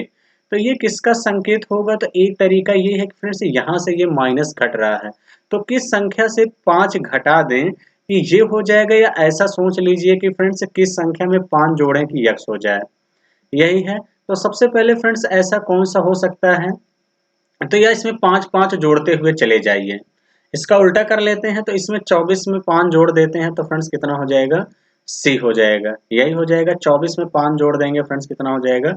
तो ये किसका संकेत होगा, तो एक तरीका ये है कि फ्रेंड्स यहाँ से ये माइनस घट रहा है, तो किस संख्या से 5 घटा दें कि ये हो जाएगा, या ऐसा सोच लीजिए कि फ्रेंड्स किस संख्या में 5 जोड़ें कि यक्स हो जाए, यही है। तो सबसे पहले फ्रेंड्स ऐसा कौन सा हो सकता है, तो यह इसमें 5 5 जोड़ते हुए चले जाइए। इसका उल्टा कर लेते हैं, तो इसमें 24 में 5 जोड़ देते हैं तो फ्रेंड्स कितना हो जाएगा, सी हो जाएगा, यही हो जाएगा। 24 में 5 जोड़ देंगे फ्रेंड्स कितना हो जाएगा,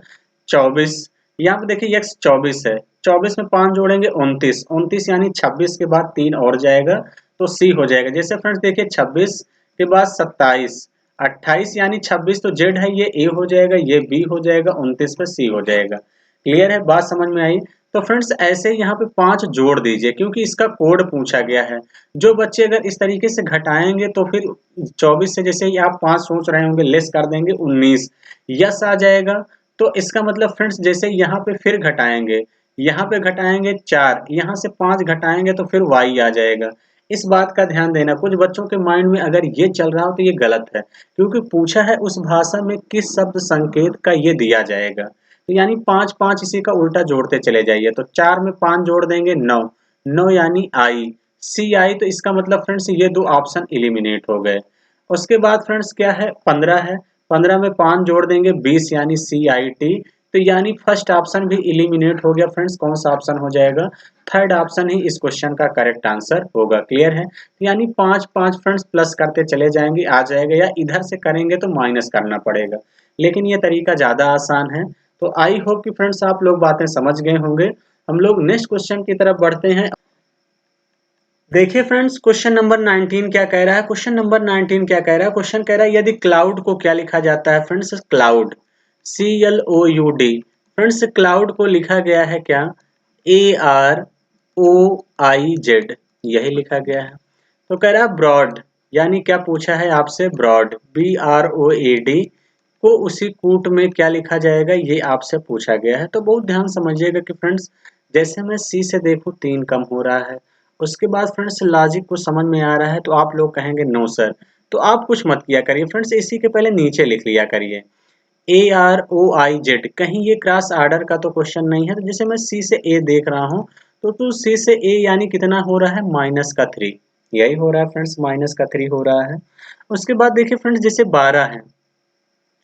24। यहाँ पे देखिए यक्स 24 है, 24 में 5 जोड़ेंगे 29, 29 यानी 26 के बाद 3 और जाएगा तो सी हो जाएगा। जैसे फ्रेंड्स देखिए 26 के बाद 27, 28 यानी 26 तो जेड है, ये ए हो जाएगा, ये बी हो जाएगा, 29 पे सी हो जाएगा। क्लियर है, बात समझ में आई। तो फ्रेंड्स ऐसे ही यहाँ पे 5 जोड़ दीजिए क्योंकि इसका कोड पूछा गया है। जो बच्चे अगर इस तरीके से घटाएंगे तो फिर 24 से जैसे ही आप 5 सोच रहे होंगे लेस कर देंगे 19, यस आ जाएगा। तो इसका मतलब फ्रेंड्स जैसे यहाँ पे फिर घटाएंगे, यहाँ पे घटाएंगे 4, यहाँ से 5 घटाएंगे तो फिर वाई आ जाएगा। इस बात का ध्यान देना, कुछ बच्चों के माइंड में अगर ये चल रहा हो तो ये गलत है, क्योंकि पूछा है उस भाषा में किस शब्द संकेत का ये दिया जाएगा। तो यानी 5 5 इसी का उल्टा जोड़ते चले जाइए। तो 4 में 5 जोड़ देंगे 9, 9 यानी आई, सी आई। तो इसका मतलब फ्रेंड्स ये दो ऑप्शन एलिमिनेट हो गए। उसके बाद फ्रेंड्स क्या है, 15 है, 15 में 5 जोड़ देंगे 20 यानी सी आई टी। तो यानी फर्स्ट ऑप्शन भी एलिमिनेट हो गया फ्रेंड्स। कौन सा ऑप्शन हो जाएगा, थर्ड ऑप्शन ही इस क्वेश्चन का करेक्ट आंसर होगा। क्लियर है, यानी 5 5 फ्रेंड्स प्लस करते चले जाएंगे, आ जाएगा, या इधर से करेंगे तो माइनस करना पड़ेगा, लेकिन ये तरीका ज्यादा आसान है। तो आई होप कि फ्रेंड्स आप लोग बातें समझ गए होंगे। हम लोग नेक्स्ट क्वेश्चन की तरफ बढ़ते हैं। देखिए फ्रेंड्स, क्वेश्चन नंबर 19 क्या कह रहा है, क्वेश्चन नंबर 19 क्या कह रहा है, क्वेश्चन कह रहा है यदि क्लाउड को क्या लिखा जाता है friends, cloud, CLOUD। Friends cloud को लिखा गया है क्या, AROIZ, यही लिखा गया है। तो कह रहा है ब्रॉड, यानी क्या पूछा है आपसे, ब्रॉड, BROAD को उसी कूट में क्या लिखा जाएगा, ये आपसे पूछा गया है। तो बहुत ध्यान समझिएगा कि फ्रेंड्स जैसे मैं सी से देखूं 3 कम हो रहा है, उसके बाद फ्रेंड्स लॉजिक को समझ में आ रहा है, तो आप लोग कहेंगे नो सर। तो आप कुछ मत किया करिए फ्रेंड्स, इसी के पहले नीचे लिख लिया करिए AROIZ। कहीं ये क्रॉस आर्डर का तो क्वेश्चन नहीं है। तो जैसे मैं सी से ए देख रहा हूँ, तो सी से ए यानी कितना हो रहा है, -3, यही हो रहा है फ्रेंड्स, -3 हो रहा है। उसके बाद देखिए फ्रेंड्स जैसे 12 है,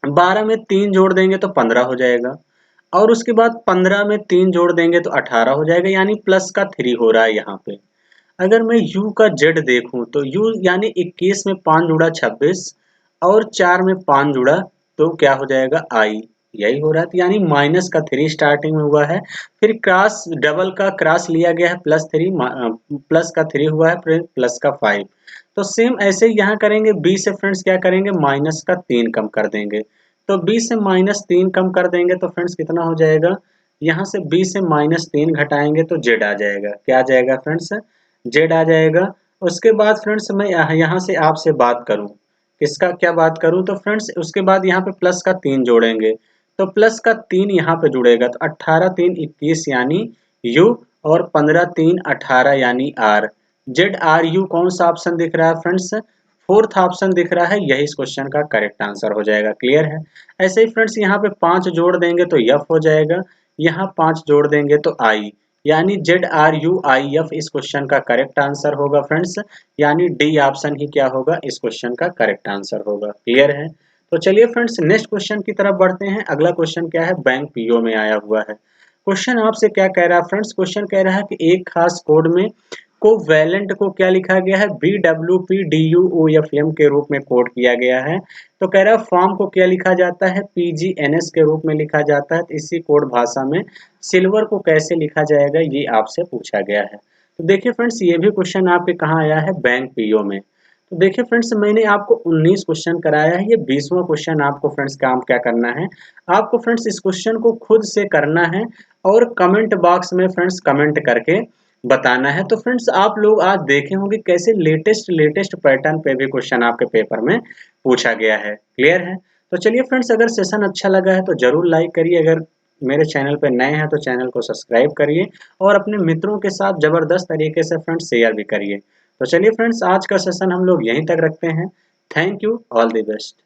12 में 3 जोड़ देंगे तो 15 हो जाएगा, और उसके बाद 15 में 3 जोड़ देंगे तो 18 हो जाएगा, यानी प्लस का 3 हो रहा है यहाँ पे। अगर मैं u का z देखूं तो u यानी 21 में 5 जुड़ा 26, और 4 में 5 जुड़ा तो क्या हो जाएगा, i, यही हो रहा है। तो यानी -3 स्टार्टिंग में हुआ है, फिर क्रॉस डबल का क्रॉस लिया गया है, +3, प्लस का 3 हुआ है, फिर प्लस का 5। तो सेम ऐसे ही यहाँ करेंगे, b से फ्रेंड्स क्या करेंगे, -3 कम कर देंगे। तो b से -3 कम कर देंगे तो फ्रेंड्स कितना हो जाएगा, यहाँ से b से -3 घटाएंगे तो z आ जाएगा। क्या आ जाएगा फ्रेंड्स, जेड आ जाएगा। उसके बाद फ्रेंड्स मैं यहाँ से आपसे बात करूं, किसका क्या बात करूं, तो फ्रेंड्स उसके बाद यहाँ पे प्लस का 3 जोड़ेंगे, तो प्लस का 3 यहाँ पे जुड़ेगा, तो 18 3 21 यानी यू, और 15 3 18 यानी आर। ZRU कौन सा ऑप्शन दिख रहा है फ्रेंड्स, फोर्थ ऑप्शन दिख रहा है, यही इस क्वेश्चन का करेक्ट आंसर हो जाएगा। क्लियर है, ऐसे ही फ्रेंड्स यहाँ पे 5 जोड़ देंगे तो एफ हो जाएगा, यहाँ 5 जोड़ देंगे तो आई, यानी ZRUIF इस क्वेश्चन का करेक्ट आंसर होगा फ्रेंड्स, यानी डी ऑप्शन ही क्या होगा, इस क्वेश्चन का करेक्ट आंसर होगा। क्लियर है, तो चलिए फ्रेंड्स नेक्स्ट क्वेश्चन की तरफ बढ़ते हैं। अगला क्वेश्चन क्या है, बैंक पीओ में आया हुआ है। क्वेश्चन आपसे क्या कह रहा है फ्रेंड्स, क्वेश्चन कह रहा है कि एक खास कोड में कोवैलेंट को क्या लिखा गया है, BWPDUOFM के रूप में कोड किया गया है। तो कह रहा है फॉर्म को क्या लिखा जाता है, PGNS के रूप में लिखा जाता है। तो इसी कोड भाषा में सिल्वर को कैसे लिखा जाएगा, ये आपसे पूछा गया है। तो देखिए फ्रेंड्स ये भी क्वेश्चन आपके कहाँ आया है, बैंक पीओ में। तो देखिए फ्रेंड्स मैंने आपको 19 क्वेश्चन कराया है, ये 20वां क्वेश्चन आपको फ्रेंड्स काम क्या करना है, आपको फ्रेंड्स इस क्वेश्चन को खुद से करना है, और कमेंट बॉक्स में फ्रेंड्स कमेंट करके बताना है। तो फ्रेंड्स आप लोग आज देखे होंगे कैसे लेटेस्ट पैटर्न पे भी क्वेश्चन आपके पेपर में पूछा गया है। क्लियर है, तो चलिए फ्रेंड्स अगर सेशन अच्छा लगा है तो जरूर लाइक करिए, अगर मेरे चैनल पे नए हैं तो चैनल को सब्सक्राइब करिए, और अपने मित्रों के साथ जबरदस्त तरीके से फ्रेंड्स शेयर भी करिए। तो चलिए फ्रेंड्स आज का सेशन हम लोग यहीं तक रखते हैं। Thank you, all the best.